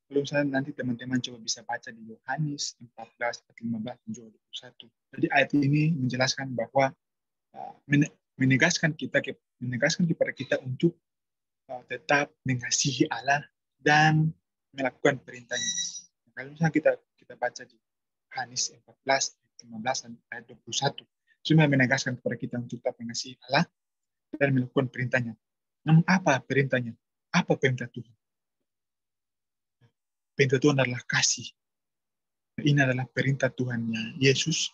Kalau misalnya nanti teman-teman coba bisa baca di Yohanes 14, 15, dan juga 21. Jadi ayat ini menjelaskan bahwa menegaskan kepada kita untuk tetap mengasihi Allah dan melakukan perintahnya. Kalau misalnya kita baca di Yohanes 14, 15, dan ayat 21, cuma menegaskan kepada kita untuk tetap mengasihi Allah dan melakukan perintahnya. Namun apa perintahnya? Apa perintah Tuhan? Perintah Tuhan adalah kasih. Ini adalah perintah Tuhannya Yesus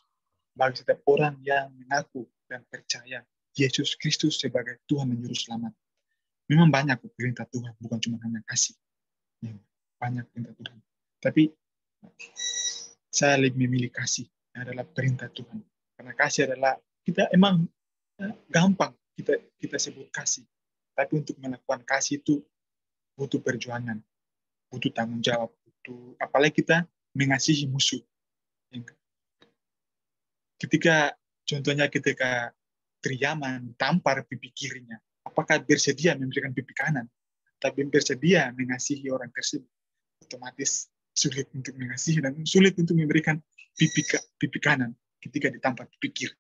bagi setiap orang yang mengaku dan percaya Yesus Kristus sebagai Tuhan dan Juru Selamat. Memang banyak perintah Tuhan, bukan cuma hanya kasih. Banyak perintah Tuhan. Tapi saya lebih memilih kasih. Yang adalah perintah Tuhan. Karena kasih adalah, kita emang gampang kita sebut kasih. Tapi untuk melakukan kasih itu butuh perjuangan, butuh tanggung jawab, apalagi kita mengasihi musuh. Ketika Triaman tampar pipi kirinya, apakah bersedia memberikan pipi kanan? Tapi bersedia mengasihi orang tersebut, otomatis sulit untuk mengasihi dan sulit untuk memberikan pipi kanan ketika ditampar pipi kiri.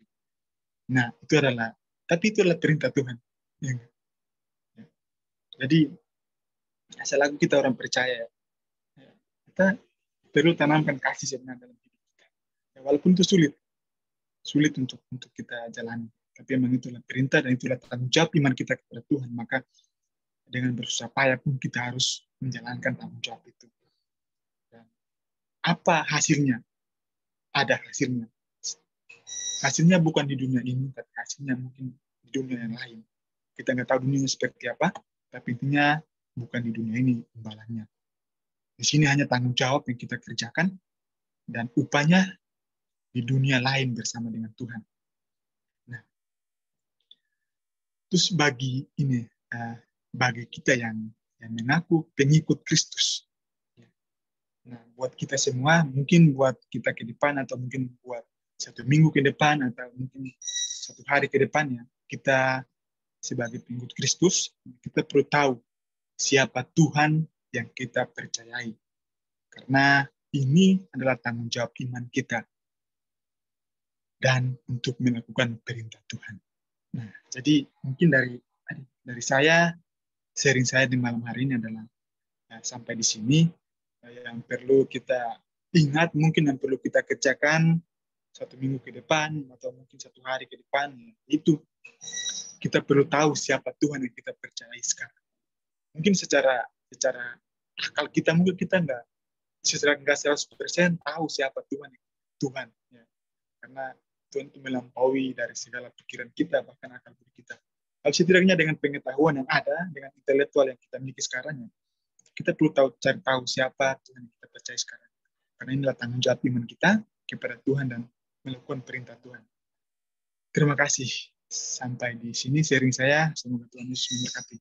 Nah, tapi itu adalah perintah Tuhan. Jadi, selaku kita orang percaya, kita perlu tanamkan kasih sebenarnya dalam hidup kita. Walaupun itu sulit untuk kita jalani. Tapi memang itulah perintah dan itulah tanggung jawab iman kita kepada Tuhan. Maka dengan bersusah payah pun kita harus menjalankan tanggung jawab itu. Dan apa hasilnya? Ada hasilnya. Hasilnya bukan di dunia ini, tapi hasilnya mungkin di dunia yang lain. Kita nggak tahu dunia seperti apa, tapi intinya bukan di dunia ini imbalannya. Di sini hanya tanggung jawab yang kita kerjakan, dan upahnya di dunia lain bersama dengan Tuhan. Nah, terus bagi kita yang mengaku pengikut Kristus. Nah, buat kita semua, mungkin buat kita ke depan, atau mungkin buat 1 minggu ke depan, atau mungkin 1 hari ke depannya, kita sebagai pengikut Kristus, kita perlu tahu siapa Tuhan yang kita percayai. Karena ini adalah tanggung jawab iman kita. Dan untuk melakukan perintah Tuhan. Nah, jadi mungkin dari saya, sharing saya di malam hari ini adalah sampai di sini. Yang perlu kita ingat, mungkin yang perlu kita kerjakan 1 minggu ke depan, atau mungkin 1 hari ke depan, itu kita perlu tahu siapa Tuhan yang kita percayai sekarang. Mungkin secara akal kita, mungkin kita nggak 100% tahu siapa Tuhan. Ya. Karena Tuhan itu melampaui dari segala pikiran kita, bahkan akal kita. Tapi setidaknya dengan pengetahuan yang ada, dengan intelektual yang kita miliki sekarang, kita perlu cari tahu siapa Tuhan yang kita percaya sekarang. Karena inilah tanggung jawab iman kita kepada Tuhan dan melakukan perintah Tuhan. Terima kasih. Sampai di sini sharing saya. Semoga Tuhan Yesus memberkati.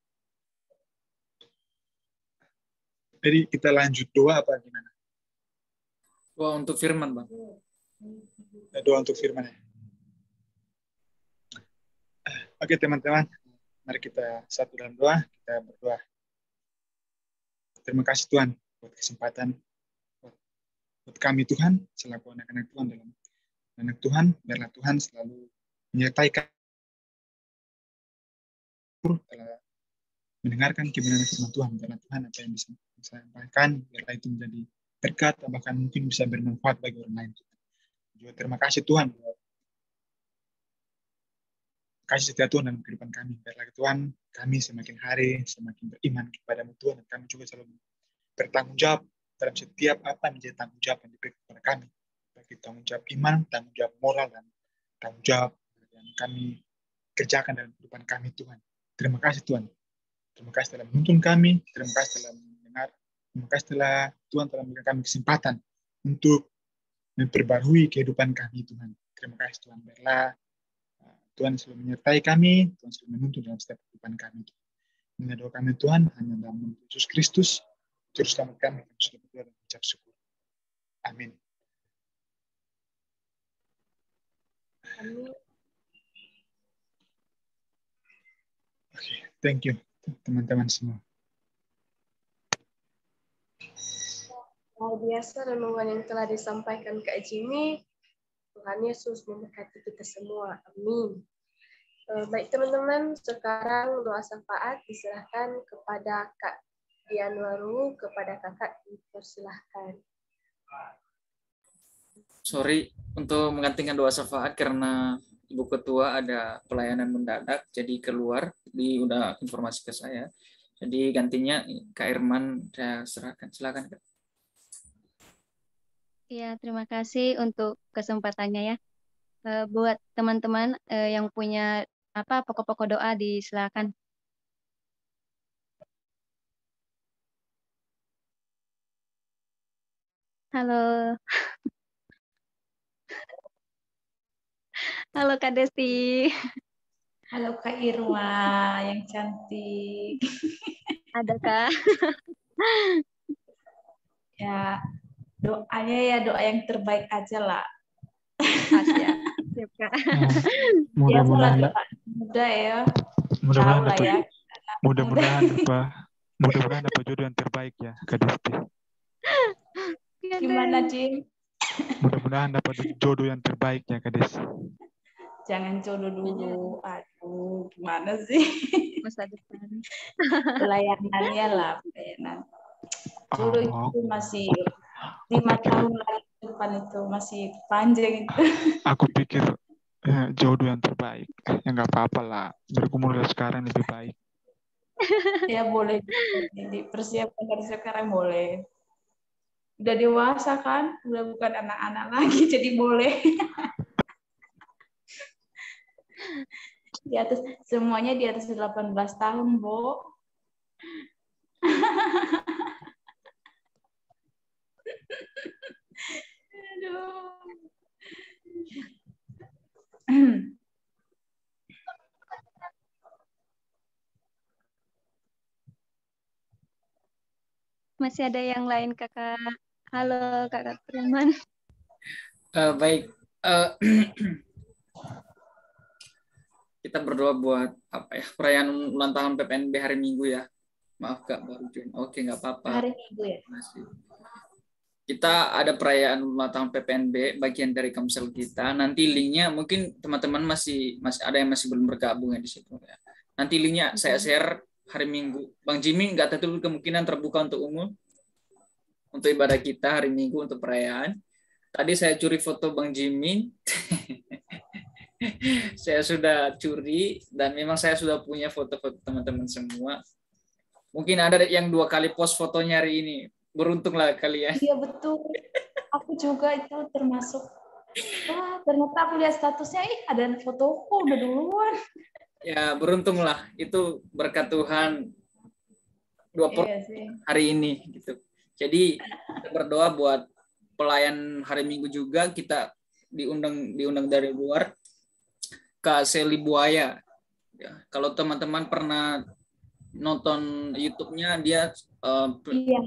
Jadi kita lanjut doa apa gimana? Doa untuk firman, Bang. Doa untuk firman. Oke teman-teman, mari kita satu dalam doa, kita berdoa. Terima kasih Tuhan buat kesempatan buat kami Tuhan, selaku anak-anak Tuhan dalam anak Tuhan, biarlah Tuhan selalu menyertai kami telah mendengarkan kebenaran firman Tuhan, biarlah Tuhan apa yang bisa disampaikan, biarlah itu menjadi berkat, bahkan mungkin bisa bermanfaat bagi orang lain. Juga terima kasih Tuhan buat kasih setia Tuhan dalam kehidupan kami. Biarlah Tuhan, kami semakin hari semakin beriman kepada-Mu Tuhan, dan kami juga selalu bertanggung jawab dalam setiap apa yang menjadi tanggung jawab yang diberikan kepada kami. Bagi tanggung jawab iman, tanggung jawab moral, dan tanggung jawab yang kami kerjakan dalam kehidupan kami Tuhan. Terima kasih Tuhan. Terima kasih telah menuntun kami, terima kasih telah mendengar, terima kasih telah Tuhan telah memberikan kami kesempatan untuk memperbarui kehidupan kami Tuhan. Terima kasih Tuhan. Biarlah Tuhan selalu menyertai kami, Tuhan selalu menuntun dalam setiap kehidupan kami. Ini doa kami Tuhan, hanya dalam nama Yesus Kristus, Juru Selamat kami sudah berdoa dan mengucap syukur. Amin. Amin. Oke, thank you teman-teman semua. biasa renungan yang telah disampaikan Kak Jimmy. Tuhan Yesus memberkati kita semua. Amin. Baik teman-teman, sekarang doa syafaat diserahkan kepada Kak Dianwaru, kepada kakak dipersilahkan. Sorry untuk menggantikan doa syafaat karena Ibu Ketua ada pelayanan mendadak, jadi keluar, udah informasi ke saya. Jadi gantinya Kak Irman saya serahkan. Silakan Kak. Ya, terima kasih untuk kesempatannya ya. Buat teman-teman yang punya pokok-pokok doa disilakan. Halo. Halo Kak Desti. Halo Kak Irma yang cantik. Ada Kak? Ya, doanya ya doa yang terbaik aja lah. Siap. Siap Kak. Mudah-mudahan Mudah ya. mudah-mudahan Tahu lah dapat ya. mudah-mudahan dapat jodoh yang terbaik ya Kak Desti. Gimana Jim? Mudah-mudahan dapat jodoh yang terbaik ya Kak Desti. Jangan jodoh dulu. Aduh, gimana sih? Masa depan. Pelayanannya lah, pelayanan. Jodoh itu masih 5 tahun lagi ke depan itu masih panjang itu. Aku pikir jodoh yang terbaik. Ya nggak apa-apa lah. Bergumul dari sekarang lebih baik. Ya boleh dipersiapkan dari sekarang boleh. Udah dewasa kan, udah bukan anak-anak lagi, jadi boleh. Semuanya di atas 18 tahun, Bo. Aduh. Masih ada yang lain Kakak? Halo Kakak Firman. Baik. Kita berdoa buat perayaan ulang tahun PPNB hari Minggu ya. Maaf Kak, baru join. Oke, nggak apa-apa. Hari Minggu ya. Kita ada perayaan ulang tahun PPNB, bagian dari Kamsel kita. Nanti linknya mungkin teman-teman masih ada yang masih belum bergabung ya di situ ya. Nanti linknya saya share hari Minggu. Bang Jimmy nggak tertutup kemungkinan terbuka untuk umum untuk ibadah kita hari Minggu untuk perayaan. Tadi saya curi foto Bang Jimmy. Saya sudah curi dan memang saya sudah punya foto-foto teman-teman semua. Mungkin ada yang 2 kali post fotonya hari ini. Beruntunglah kalian. Iya betul. Aku juga itu termasuk. Wah, ternyata aku lihat statusnya, ada fotoku udah duluan. Ya, beruntunglah. Itu berkat Tuhan 20 hari ini gitu. Jadi kita berdoa buat pelayan hari Minggu juga, kita diundang dari luar. Kak Seli Buaya. Ya, kalau teman-teman pernah nonton YouTube-nya, dia iya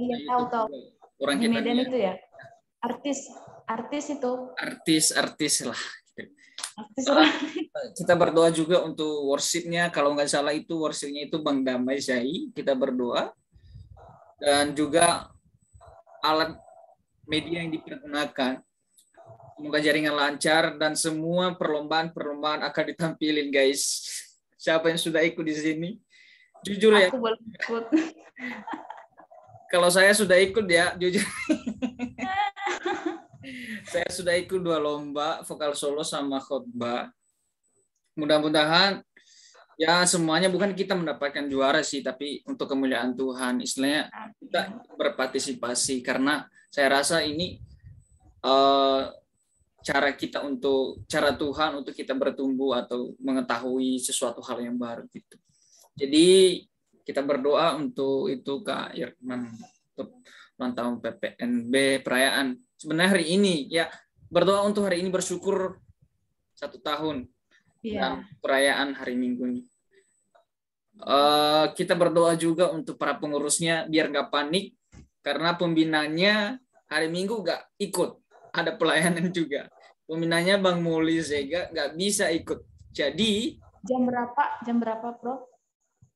tahu. Orang di kita Medan dia, itu ya. Artis itu. Artis lah. Kita berdoa juga untuk worship-nya. Kalau nggak salah itu worship-nya itu Bang Damai Syai. Kita berdoa. Dan juga alat media yang dipergunakan. Semoga jaringan lancar dan semua perlombaan akan ditampilin, guys. Siapa yang sudah ikut di sini? Jujur ya. Aku belum ikut. Kalau saya sudah ikut ya, jujur. Saya sudah ikut 2 lomba, vokal solo sama khotbah. Mudah-mudahan ya semuanya bukan kita mendapatkan juara sih, tapi untuk kemuliaan Tuhan. Istilahnya kita berpartisipasi karena saya rasa ini cara Tuhan untuk kita bertumbuh atau mengetahui sesuatu hal yang baru gitu. Jadi kita berdoa untuk itu Kak Irman, untuk ulang tahun PPNB perayaan. Sebenarnya hari ini ya berdoa untuk hari ini, bersyukur 1 tahun dan perayaan hari Minggu ini. Kita berdoa juga untuk para pengurusnya biar nggak panik karena pembinanya hari Minggu nggak ikut. Ada pelayanan juga. Pembinanya Bang Muli Zega nggak bisa ikut. Jadi jam berapa, Bro?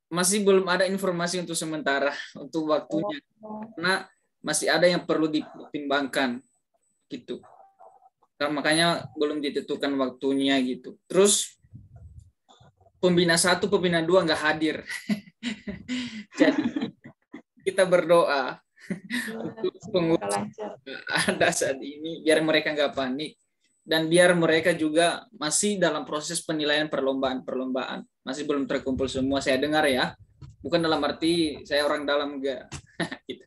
Masih belum ada informasi untuk sementara untuk waktunya. Karena masih ada yang perlu dipertimbangkan gitu. Nah, makanya belum ditentukan waktunya gitu. Terus pembina 1, pembina 2 nggak hadir. Jadi kita berdoa untuk Semoga pengurus lancar. ada saat ini biar mereka nggak panik dan biar mereka juga masih dalam proses penilaian perlombaan, masih belum terkumpul semua. Saya dengar ya, bukan dalam arti saya orang dalam enggak. Gitu.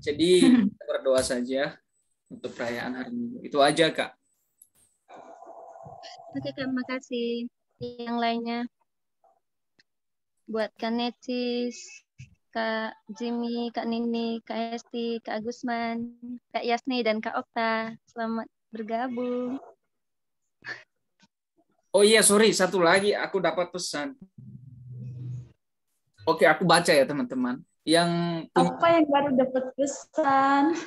Jadi kita berdoa saja untuk perayaan hari Minggu. Itu aja Kak. Oke Kak, makasih. Yang lainnya buat Kak Necis, Kak Jimmy, Kak Nini, Kak Esti, Kak Agusman, Kak Yasni, dan Kak Okta. Selamat bergabung. Oh iya, sorry, satu lagi aku dapat pesan. Oke, aku baca ya teman-teman. Apa yang baru dapat pesan?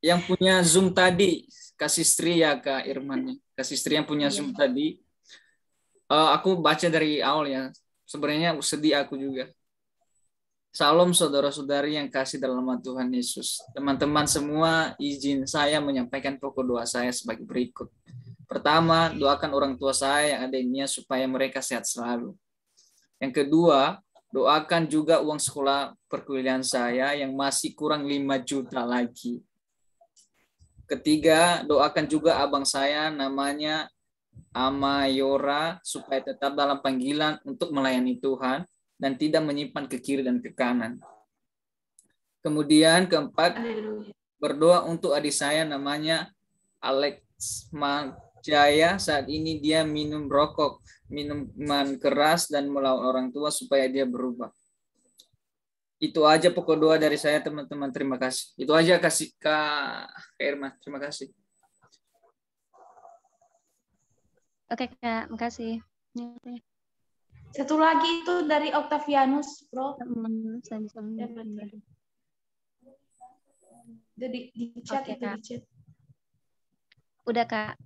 Yang punya Zoom tadi, kasih Sri ya Kak Irman. Kasih Sri yang punya Zoom tadi. Aku baca dari awal ya. Sebenarnya sedih aku juga. Salam saudara-saudari yang kasih dalam nama Tuhan Yesus. Teman-teman semua, izin saya menyampaikan pokok doa saya sebagai berikut. Pertama, doakan orang tua saya yang ada di dunia supaya mereka sehat selalu. Yang kedua, doakan juga uang sekolah perkuliahan saya yang masih kurang 5 juta lagi. Ketiga, doakan juga abang saya namanya Amayora supaya tetap dalam panggilan untuk melayani Tuhan dan tidak menyimpan ke kiri dan ke kanan. Kemudian keempat, berdoa untuk adik saya namanya Alex Majaya. Saat ini dia minum rokok, minuman keras dan melawan orang tua supaya dia berubah. Itu aja pokok doa dari saya teman-teman. Terima kasih. Itu aja kasih Kak Irma. Terima kasih. Oke Kak, makasih. Satu lagi itu dari Octavianus, Bro. Jadi di chat Oke, itu Kak. di chat. Udah Kak.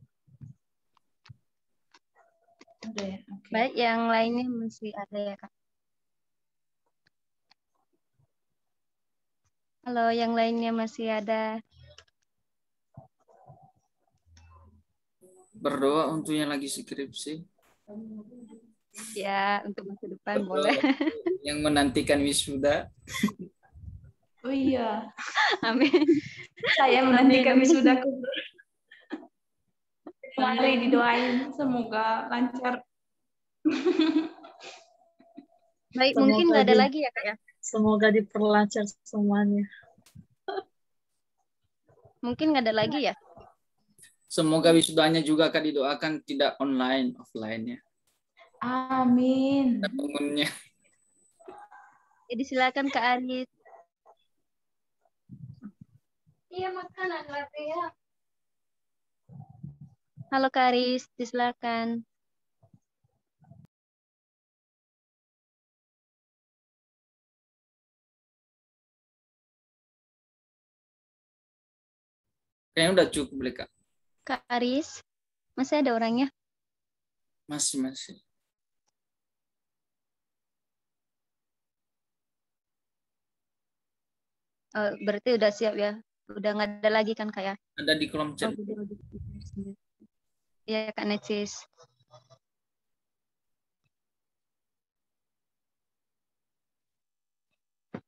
Udah ya. Okay. Baik, yang lainnya masih ada ya Kak. Halo, yang lainnya masih ada. Berdoa untuk yang lagi skripsi. Ya, untuk masa depan Berdoa boleh. yang menantikan wisuda. Oh iya. Amin. Saya menantikan Amin. wisudaku. Mari didoain semoga lancar. Baik, Semoga mungkin nggak ada lagi ya Kak ya? Semoga diperlancar semuanya. Mungkin nggak ada lagi ya? Semoga wisudanya juga akan didoakan tidak online, offline-nya. Amin. Umumnya. Jadi silakan Kak Aris. Iya, makanan ya. Halo Kak Aris, silakan. Kayaknya udah cukup, Kak. Kak Aris, masih ada orangnya? Masih. Berarti udah siap ya? Udah nggak ada lagi kan Kak ya? Ada di kolom chat. Iya Kak Necis.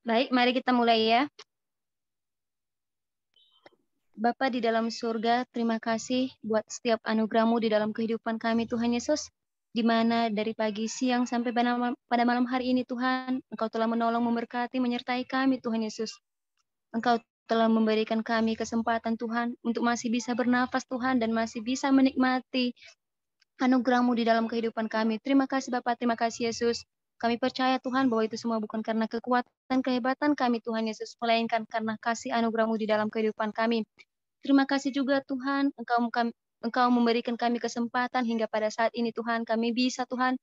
Baik, mari kita mulai ya. Bapa di dalam surga, terima kasih buat setiap anugerah-Mu di dalam kehidupan kami Tuhan Yesus. Di mana dari pagi, siang, sampai pada malam hari ini Tuhan, Engkau telah menolong, memberkati, menyertai kami Tuhan Yesus. Engkau telah memberikan kami kesempatan Tuhan untuk masih bisa bernafas Tuhan dan masih bisa menikmati anugerah-Mu di dalam kehidupan kami. Terima kasih Bapa, terima kasih Yesus. Kami percaya Tuhan bahwa itu semua bukan karena kekuatan, kehebatan kami Tuhan Yesus, melainkan karena kasih anugerah-Mu di dalam kehidupan kami. Terima kasih juga Tuhan, Engkau memberikan kami kesempatan hingga pada saat ini Tuhan, kami bisa Tuhan,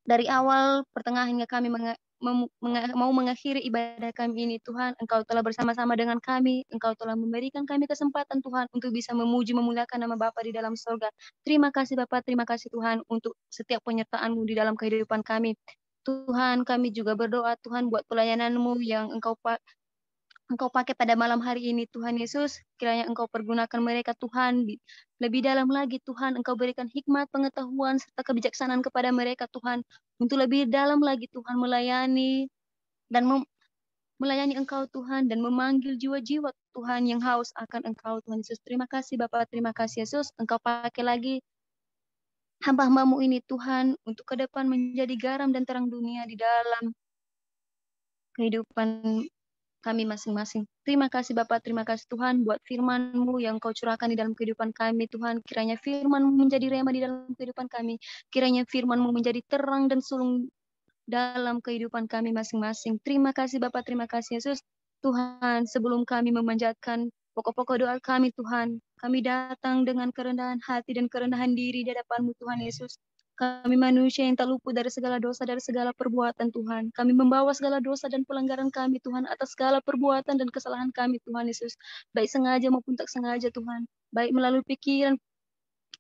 dari awal, pertengahan hingga kami mau mengakhiri ibadah kami ini Tuhan, Engkau telah bersama-sama dengan kami, Engkau telah memberikan kami kesempatan Tuhan untuk bisa memuji memuliakan nama Bapa di dalam surga. Terima kasih Bapa, terima kasih Tuhan untuk setiap penyertaan-Mu di dalam kehidupan kami. Tuhan, kami juga berdoa Tuhan buat pelayanan-Mu yang Engkau Engkau pakai pada malam hari ini Tuhan Yesus, kiranya Engkau pergunakan mereka Tuhan, lebih dalam lagi Tuhan, Engkau berikan hikmat, pengetahuan, serta kebijaksanaan kepada mereka Tuhan, untuk lebih dalam lagi Tuhan melayani, dan melayani Engkau Tuhan, dan memanggil jiwa-jiwa Tuhan yang haus akan Engkau Tuhan Yesus. Terima kasih Bapak, terima kasih Yesus, Engkau pakai lagi hamba-hambamu ini Tuhan, untuk ke depan menjadi garam dan terang dunia di dalam kehidupan kami masing-masing. Terima kasih Bapak, terima kasih Tuhan buat firman-Mu yang Kau curahkan di dalam kehidupan kami Tuhan. Kiranya firman-Mu menjadi rema di dalam kehidupan kami. Kiranya firman-Mu menjadi terang dan sulung dalam kehidupan kami masing-masing. Terima kasih Bapak, terima kasih Yesus. Tuhan, sebelum kami memanjatkan pokok-pokok doa kami Tuhan, kami datang dengan kerendahan hati dan kerendahan diri di hadapan-Mu Tuhan Yesus. Kami manusia yang tak luput dari segala dosa, dari segala perbuatan Tuhan. Kami membawa segala dosa dan pelanggaran kami Tuhan atas segala perbuatan dan kesalahan kami Tuhan Yesus. Baik sengaja maupun tak sengaja Tuhan. Baik melalui pikiran,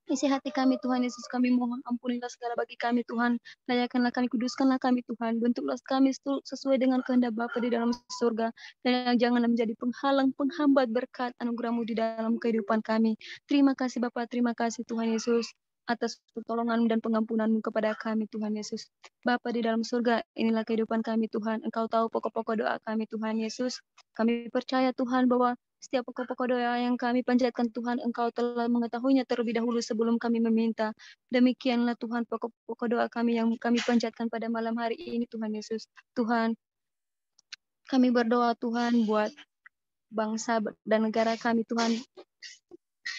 isi hati kami Tuhan Yesus, kami mohon ampunilah segala bagi kami Tuhan. Layakanlah kami, kuduskanlah kami Tuhan. Bentuklah kami sesuai dengan kehendak Bapa di dalam surga. Dan janganlah menjadi penghalang, penghambat berkat anugerah-Mu di dalam kehidupan kami. Terima kasih Bapa, terima kasih Tuhan Yesus atas pertolongan dan pengampunan-Mu kepada kami Tuhan Yesus. Bapa di dalam surga, inilah kehidupan kami Tuhan. Engkau tahu pokok-pokok doa kami Tuhan Yesus. Kami percaya Tuhan bahwa setiap pokok-pokok doa yang kami panjatkan Tuhan, Engkau telah mengetahuinya terlebih dahulu sebelum kami meminta. Demikianlah Tuhan pokok-pokok doa kami yang kami panjatkan pada malam hari ini Tuhan Yesus. Tuhan, kami berdoa Tuhan buat bangsa dan negara kami Tuhan.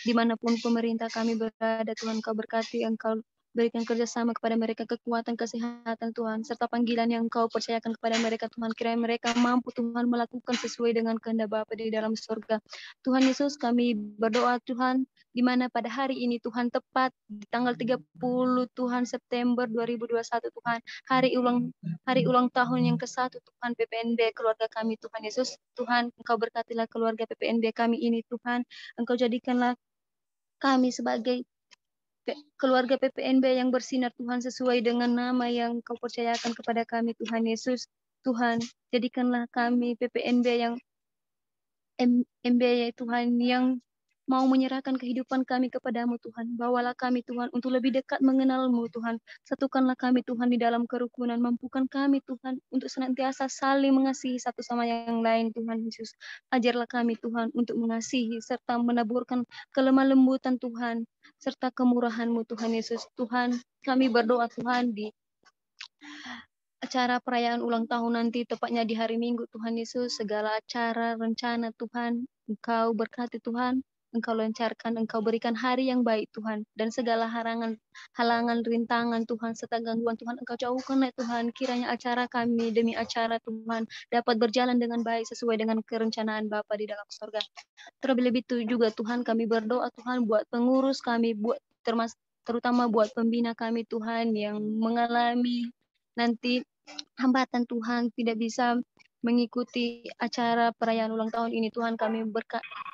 Dimanapun pemerintah kami berada Tuhan, Kau berkati, Engkau berikan kerjasama kepada mereka, kekuatan, kesehatan Tuhan, serta panggilan yang Kau percayakan kepada mereka Tuhan. Kiranya mereka mampu Tuhan melakukan sesuai dengan kehendak Bapa di dalam surga. Tuhan Yesus, kami berdoa Tuhan, di mana pada hari ini Tuhan, tepat di tanggal 30 Tuhan September 2021 Tuhan, hari ulang tahun yang ke-1 Tuhan PPNB keluarga kami Tuhan Yesus. Tuhan, Engkau berkatilah keluarga PPNB kami ini Tuhan. Engkau jadikanlah kami sebagai keluarga PPNB yang bersinar Tuhan sesuai dengan nama yang Kau percayakan kepada kami Tuhan Yesus. Tuhan, jadikanlah kami PPNB yang MB Tuhan yang mau menyerahkan kehidupan kami kepadamu Tuhan. Bawalah kami Tuhan untuk lebih dekat mengenalmu Tuhan. Satukanlah kami Tuhan di dalam kerukunan. Mampukan kami Tuhan untuk senantiasa saling mengasihi satu sama yang lain Tuhan Yesus. Ajarlah kami Tuhan untuk mengasihi serta menaburkan kelemah lembutan Tuhan serta kemurahan-Mu Tuhan Yesus. Tuhan, kami berdoa Tuhan di acara perayaan ulang tahun nanti, tepatnya di hari Minggu Tuhan Yesus, segala acara, rencana Tuhan, Engkau berkati Tuhan, Engkau lancarkan, Engkau berikan hari yang baik Tuhan, dan segala halangan, rintangan Tuhan, serta gangguan Tuhan, Engkau jauhkanlah Tuhan, kiranya acara kami demi acara Tuhan, dapat berjalan dengan baik sesuai dengan kerencanaan Bapa di dalam surga. Terlebih-lebih itu juga Tuhan, kami berdoa Tuhan buat pengurus kami, terutama buat pembina kami Tuhan, yang mengalami nanti hambatan Tuhan, tidak bisa mengikuti acara perayaan ulang tahun ini Tuhan.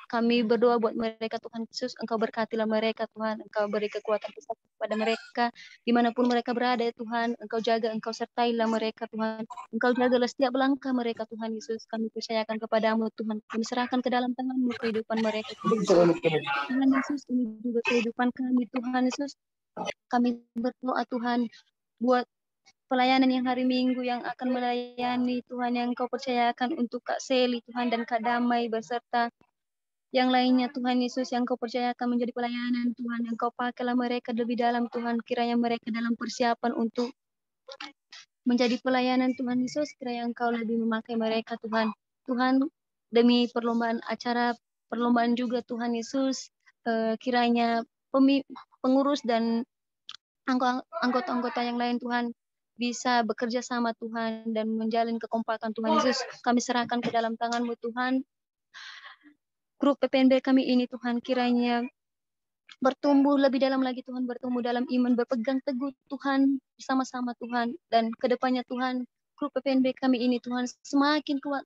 Kami berdoa buat mereka Tuhan Yesus, Engkau berkatilah mereka Tuhan, Engkau beri kekuatan kepada mereka dimanapun mereka berada Tuhan. Engkau jaga, Engkau sertailah mereka Tuhan, Engkau jagalah setiap langkah mereka Tuhan Yesus. Kami percayakan kepadamu Tuhan, kami serahkan ke dalam tangan-Mu kehidupan mereka Tuhan Yesus. Ini juga kehidupan kami Tuhan Yesus. Kami berdoa Tuhan buat pelayanan yang hari Minggu yang akan melayani Tuhan, yang Kau percayakan untuk Kak Seli Tuhan dan Kak Damai beserta yang lainnya Tuhan Yesus, yang Kau percayakan menjadi pelayanan Tuhan, yang Kau pakailah mereka lebih dalam Tuhan. Kiranya mereka dalam persiapan untuk menjadi pelayanan Tuhan Yesus, kiranya Engkau lebih memakai mereka Tuhan. Tuhan, demi perlombaan juga Tuhan Yesus, kiranya pengurus dan anggota-anggota yang lain Tuhan bisa bekerja sama Tuhan dan menjalin kekompakan Tuhan Yesus. Kami serahkan ke dalam tangan-Mu Tuhan. Grup PPNB kami ini Tuhan, kiranya bertumbuh lebih dalam lagi Tuhan, bertumbuh dalam iman, berpegang teguh Tuhan bersama-sama Tuhan. Dan kedepannya Tuhan, grup PPNB kami ini Tuhan semakin kuat,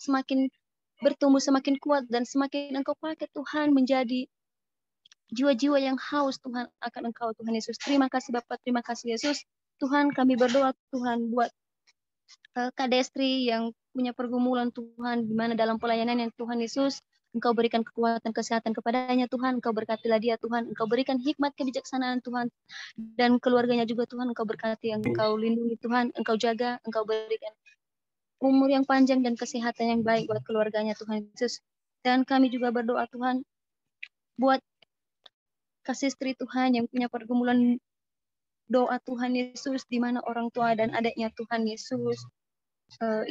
semakin bertumbuh, semakin kuat, dan semakin Engkau pakai Tuhan menjadi jiwa-jiwa yang haus Tuhan akan Engkau Tuhan Yesus. Terima kasih Bapak, terima kasih Yesus. Tuhan, kami berdoa Tuhan buat Kak Destri yang punya pergumulan Tuhan, di mana dalam pelayanan yang Tuhan Yesus, Engkau berikan kekuatan kesehatan kepadanya Tuhan, Engkau berkatilah dia Tuhan, Engkau berikan hikmat kebijaksanaan Tuhan, dan keluarganya juga Tuhan, Engkau berkati, Engkau lindungi Tuhan, Engkau jaga, Engkau berikan umur yang panjang dan kesehatan yang baik buat keluarganya Tuhan Yesus. Dan kami juga berdoa Tuhan, buat kasih istri Tuhan yang punya pergumulan doa Tuhan Yesus, di mana orang tua dan adiknya Tuhan Yesus,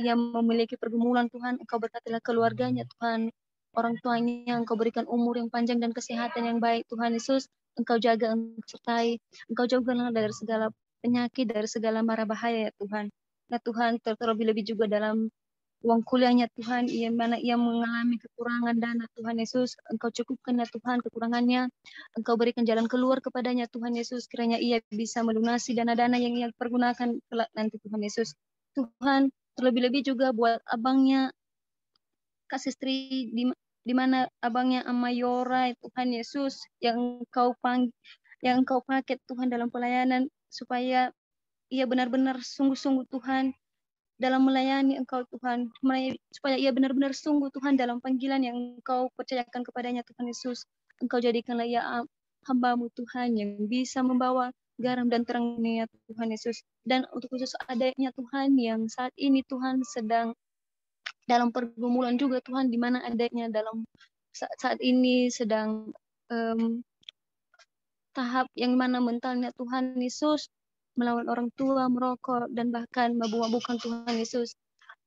ia memiliki pergumulan Tuhan, Engkau berkatilah keluarganya Tuhan, orang tuanya Engkau berikan umur yang panjang dan kesehatan yang baik Tuhan Yesus, Engkau jaga, Engkau sertai, Engkau jauhkanlah dari segala penyakit, dari segala mara bahaya ya Tuhan. Ya Tuhan, terlebih-lebih juga dalam uang kuliahnya Tuhan, mana ia mengalami kekurangan dana Tuhan Yesus, Engkau cukupkan ya Tuhan kekurangannya, Engkau berikan jalan keluar kepadanya Tuhan Yesus, kiranya ia bisa melunasi dana-dana yang ia pergunakan kelak nanti Tuhan Yesus. Tuhan, terlebih-lebih juga buat abangnya kasih istri, di mana abangnya Amayora Tuhan Yesus yang Engkau pakai Tuhan dalam pelayanan, supaya ia benar-benar sungguh-sungguh Tuhan dalam melayani Engkau Tuhan, supaya ia benar-benar sungguh Tuhan dalam panggilan yang Engkau percayakan kepadanya Tuhan Yesus. Engkau jadikanlah ia hamba-Mu Tuhan yang bisa membawa garam dan terangnya Tuhan Yesus. Dan untuk khusus adiknya Tuhan yang saat ini Tuhan sedang dalam pergumulan juga Tuhan, di mana adiknya dalam saat ini sedang tahap yang mana mentalnya Tuhan Yesus melawan orang tua, merokok, dan bahkan mabuk-mabukan Tuhan Yesus.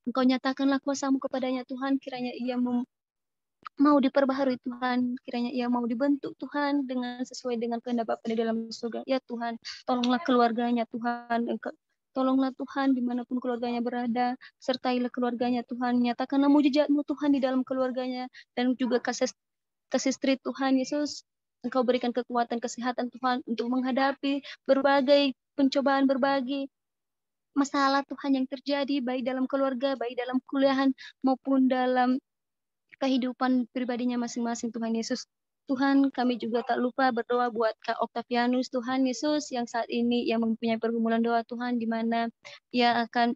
Engkau nyatakanlah kuasa-Mu kepadanya Tuhan, kiranya ia mau diperbaharui Tuhan, kiranya ia mau dibentuk Tuhan dengan sesuai dengan kehendak Bapa di dalam surga. Ya Tuhan, tolonglah keluarganya Tuhan, tolonglah Tuhan dimanapun keluarganya berada, sertailah keluarganya Tuhan, nyatakanlah mujizat-Mu Tuhan di dalam keluarganya, dan juga kasih istri Tuhan Yesus, Engkau berikan kekuatan kesehatan Tuhan untuk menghadapi berbagai pencobaan, berbagai masalah Tuhan yang terjadi, baik dalam keluarga, baik dalam kuliahan, maupun dalam kehidupan pribadinya masing-masing Tuhan Yesus. Tuhan, kami juga tak lupa berdoa buat Kak Octavianus Tuhan Yesus, yang saat ini yang mempunyai pergumulan doa Tuhan, di mana ia akan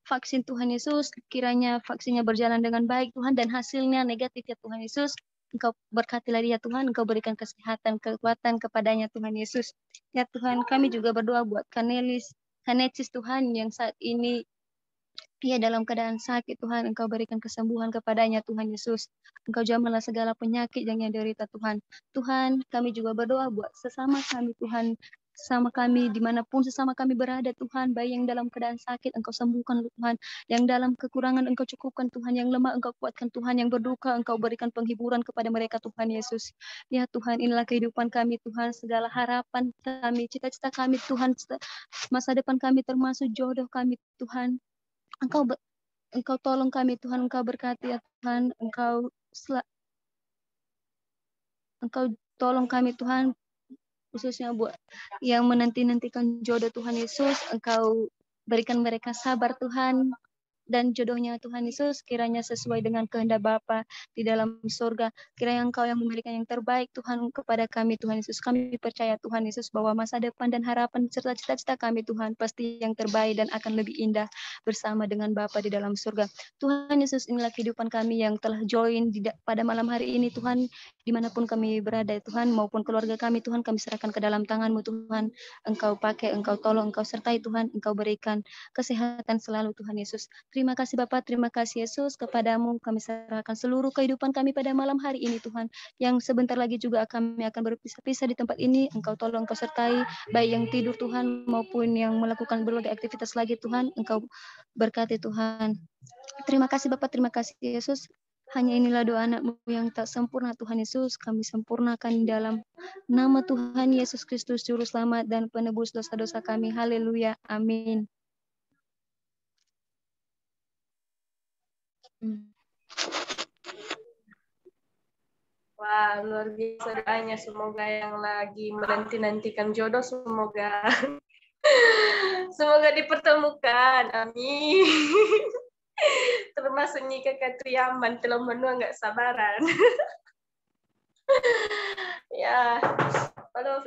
vaksin Tuhan Yesus, kiranya vaksinnya berjalan dengan baik Tuhan, dan hasilnya negatif ya Tuhan Yesus. Engkau berkatilah dia Tuhan, Engkau berikan kesehatan, kekuatan kepadanya Tuhan Yesus. Ya Tuhan, kami juga berdoa buat Kanecis Tuhan yang saat ini ia dalam keadaan sakit Tuhan, Engkau berikan kesembuhan kepadanya Tuhan Yesus. Engkau jamahlah segala penyakit yang ia derita Tuhan. Tuhan, kami juga berdoa buat sesama kami Tuhan, sesama kami dimanapun sesama kami berada Tuhan, baik yang dalam keadaan sakit Engkau sembuhkan Tuhan, yang dalam kekurangan Engkau cukupkan Tuhan, yang lemah Engkau kuatkan Tuhan, yang berduka Engkau berikan penghiburan kepada mereka Tuhan Yesus. Ya Tuhan, inilah kehidupan kami Tuhan, segala harapan kami, cita-cita kami Tuhan, masa depan kami termasuk jodoh kami Tuhan. Engkau tolong kami Tuhan, Engkau berkati ya Tuhan, Engkau tolong kami Tuhan, khususnya buat yang menanti-nantikan jodoh Tuhan Yesus, Engkau berikan mereka sabar Tuhan, dan jodohnya Tuhan Yesus kiranya sesuai dengan kehendak Bapa di dalam surga. Kiranya Engkau yang memberikan yang terbaik Tuhan kepada kami Tuhan Yesus. Kami percaya Tuhan Yesus bahwa masa depan dan harapan serta cita-cita kami Tuhan pasti yang terbaik dan akan lebih indah bersama dengan Bapa di dalam surga. Tuhan Yesus, inilah kehidupan kami yang telah join pada malam hari ini Tuhan, dimanapun kami berada Tuhan, maupun keluarga kami Tuhan, kami serahkan ke dalam tangan-Mu Tuhan. Engkau pakai, Engkau tolong, Engkau sertai Tuhan, Engkau berikan kesehatan selalu Tuhan Yesus. Terima kasih Bapa, terima kasih Yesus, kepadamu kami serahkan seluruh kehidupan kami pada malam hari ini Tuhan, yang sebentar lagi juga kami akan berpisah-pisah di tempat ini. Engkau tolong, Engkau sertai, baik yang tidur Tuhan maupun yang melakukan berbagai aktivitas lagi Tuhan, Engkau berkati Tuhan. Terima kasih Bapa, terima kasih Yesus. Hanya inilah doa anak-Mu yang tak sempurna Tuhan Yesus, kami sempurnakan dalam nama Tuhan Yesus Kristus, Juru Selamat dan Penebus dosa-dosa kami. Haleluya, amin. Wah, luar biasa doanya. Semoga yang lagi menanti-nantikan jodoh, semoga dipertemukan. Amin. Termasuk Nika Katriaman, telah menua nggak sabaran. Ya, halo.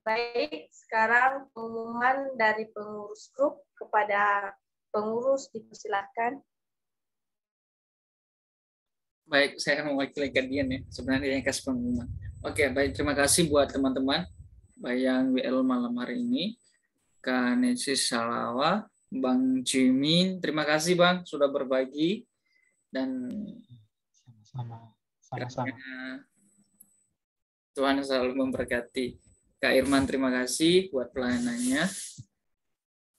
Baik, sekarang pengumuman dari pengurus grup kepada pengurus, dipersilakan. Baik, saya mewakili kalian ya. Sebenarnya yang kasih pengumuman. Oke, baik. Terima kasih buat teman-teman yang WL malam hari ini. Kak Nesis Salawa, Bang Jimin. Terima kasih Bang sudah berbagi. Dan Sama-sama. Tuhan selalu memberkati. Kak Irman, terima kasih buat pelayanannya.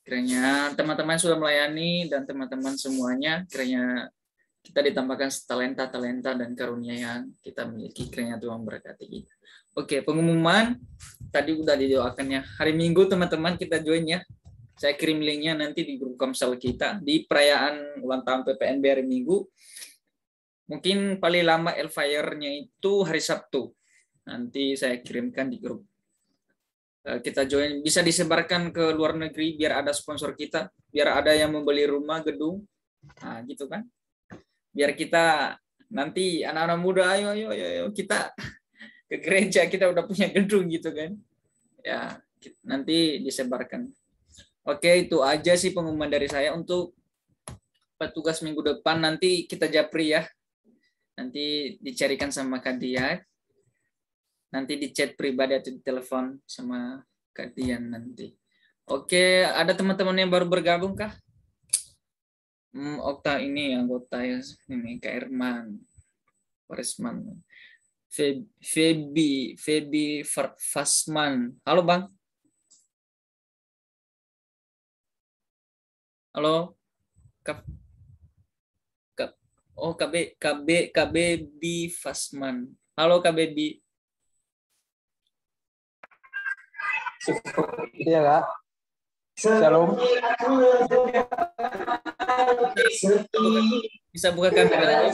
Kiranya teman-teman sudah melayani dan teman-teman semuanya, kiranya kita ditambahkan talenta-talenta dan karunia yang kita miliki. Kiranya Tuhan memberkati kita. Oke, pengumuman tadi udah didoakannya. Hari Minggu teman-teman kita join ya. Saya kirim linknya nanti di grup Komsel kita di perayaan ulang tahun PPNB hari Minggu. Mungkin paling lama Elfire-nya itu hari Sabtu. Nanti saya kirimkan di grup. Kita join, bisa disebarkan ke luar negeri biar ada sponsor kita, biar ada yang membeli rumah, gedung. Nah, gitu kan. Biar kita nanti anak-anak muda ayo kita ke gereja, kita udah punya gedung gitu kan. Ya, nanti disebarkan. Oke, itu aja sih pengumuman dari saya. Untuk petugas minggu depan nanti kita japri ya. Nanti dicarikan sama Kak Dian. Nanti di chat pribadi atau di telepon sama Kak Dian nanti. Oke, ada teman-teman yang baru bergabung kah? Okta ini anggota ya, ini Kak Irman, Farisman, Feby Fasman. Halo Bang. Halo. KBB Fasman. Halo KBB. Iya Kak. Shalom. Bisa buka kamera.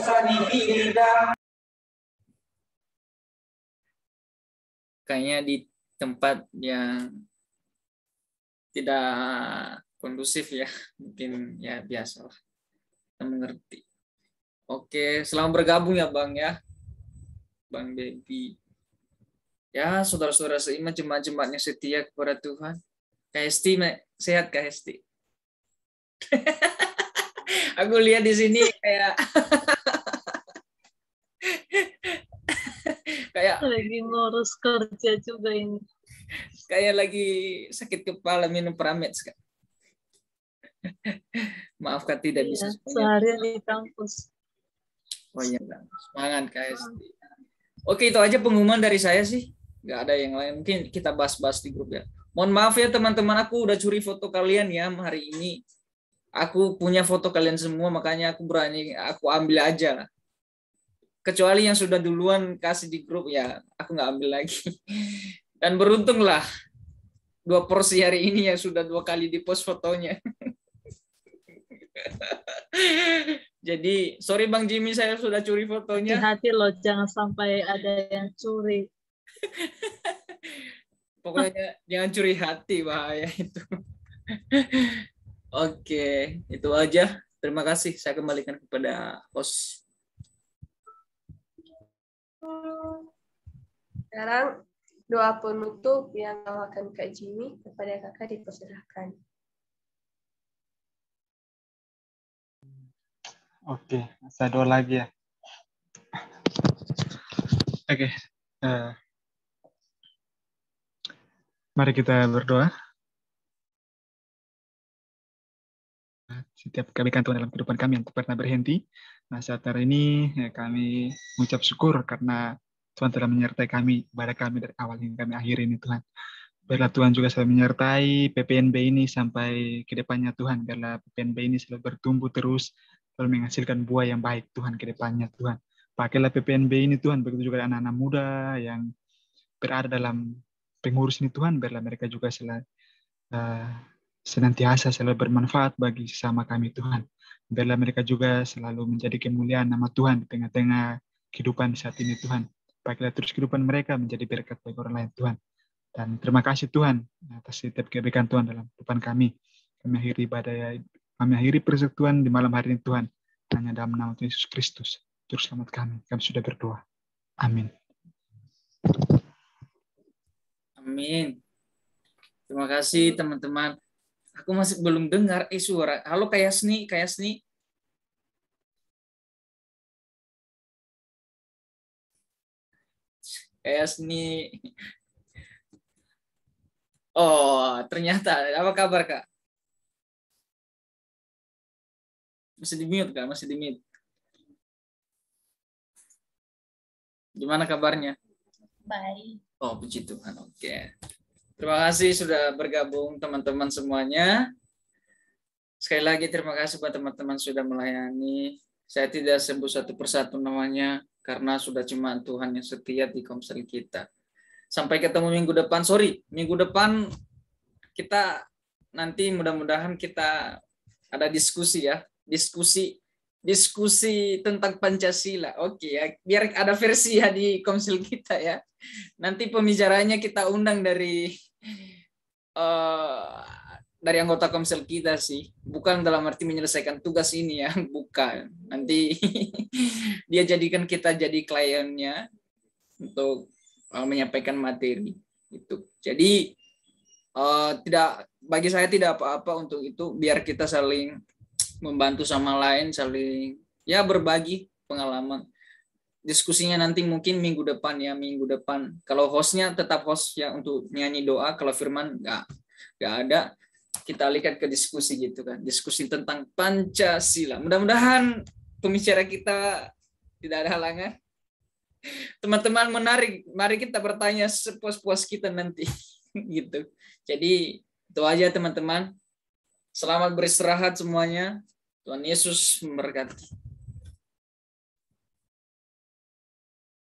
Kayaknya di tempat yang tidak kondusif ya, mungkin ya biasalah. Kita mengerti. Oke, selamat bergabung ya Bang ya, Bang Baby. Ya, saudara-saudara seiman, jemaat-jemaatnya setia kepada Tuhan. Kak Hesti, sehat Kak Hesti? Aku lihat di sini kayak lagi ngurus kerja juga ini. Kayak lagi sakit kepala minum Prameds Kak. Maaf Kak, tidak bisa. Seharian di kampus. Oh iya, semangat Kak Hesti. Oke, itu aja pengumuman dari saya sih. Nggak ada yang lain. Mungkin kita bahas-bahas di grup ya. Mohon maaf ya teman-teman, aku udah curi foto kalian ya hari ini. Aku punya foto kalian semua, makanya aku berani, aku ambil aja lah. Kecuali yang sudah duluan kasih di grup ya, aku nggak ambil lagi. Dan beruntunglah 2 porsi hari ini yang sudah 2 kali di post fotonya. Jadi sorry Bang Jimmy, saya sudah curi fotonya. Hati-hati loh, jangan sampai ada yang curi. Pokoknya jangan curi hati, bahaya itu. Oke, itu aja. Terima kasih. Saya kembalikan kepada host. Sekarang doa penutup yang akan Kak Jimmy, kepada kakak dipersilahkan. Oke, saya doa lagi ya. Oke. Mari kita berdoa. Setiap kebaikan Tuhan dalam kehidupan kami yang pernah berhenti. Nah, saat hari ini kami mengucap syukur karena Tuhan telah menyertai kami, ibadah kami dari awal hingga kami akhir ini Tuhan. Biarlah Tuhan juga selalu menyertai PPNB ini sampai ke depannya Tuhan. Biarlah PPNB ini selalu bertumbuh terus, selalu menghasilkan buah yang baik Tuhan ke depannya Tuhan. Pakailah PPNB ini Tuhan, begitu juga anak-anak muda yang berada dalam pengurus ini Tuhan, biarlah mereka juga senantiasa selalu bermanfaat bagi sesama kami Tuhan. Biarlah mereka juga selalu menjadi kemuliaan nama Tuhan di tengah-tengah kehidupan saat ini Tuhan. Pakailah terus kehidupan mereka menjadi berkat bagi orang lain Tuhan. Dan terima kasih Tuhan atas setiap kebaikan Tuhan dalam kehidupan kami. Kami akhiri ibadah, kami akhiri persekutuan di malam hari ini Tuhan. Hanya dalam nama Tuhan Yesus Kristus. Terus selamat kami. Kami sudah berdoa. Amin. Amin. Terima kasih teman-teman. Aku masih belum dengar suara. Halo Kak Yasni, Kak Yasni. Kak Yasni. Oh, ternyata. Apa kabar Kak? Masih di mute Kak, masih di mute. Gimana kabarnya? Baik. Oh, puji Tuhan. Oke. Terima kasih sudah bergabung teman-teman semuanya. Sekali lagi terima kasih buat teman-teman sudah melayani. Saya tidak sebut satu persatu namanya karena sudah cuma Tuhan yang setia di komsel kita. Sampai ketemu minggu depan. Minggu depan kita nanti mudah-mudahan kita ada diskusi ya. Diskusi tentang Pancasila. Oke ya, biar ada versi ya di komsel kita ya. Nanti pembicaranya kita undang dari anggota komsel kita sih. Bukan dalam arti menyelesaikan tugas ini ya, bukan. Nanti dia jadikan kita jadi kliennya untuk menyampaikan materi itu. Jadi bagi saya tidak apa-apa untuk itu, biar kita saling membantu sama lain, saling ya berbagi pengalaman. Diskusinya nanti mungkin minggu depan ya, minggu depan. Kalau hostnya tetap host ya untuk nyanyi doa, kalau firman nggak ada, kita alihkan ke diskusi gitu kan, diskusi tentang Pancasila. Mudah-mudahan pembicara kita tidak ada halangan. Teman-teman menarik, mari kita bertanya sepuas-puas kita nanti gitu. Jadi itu aja teman-teman. Selamat beristirahat semuanya. Tuhan Yesus memberkati.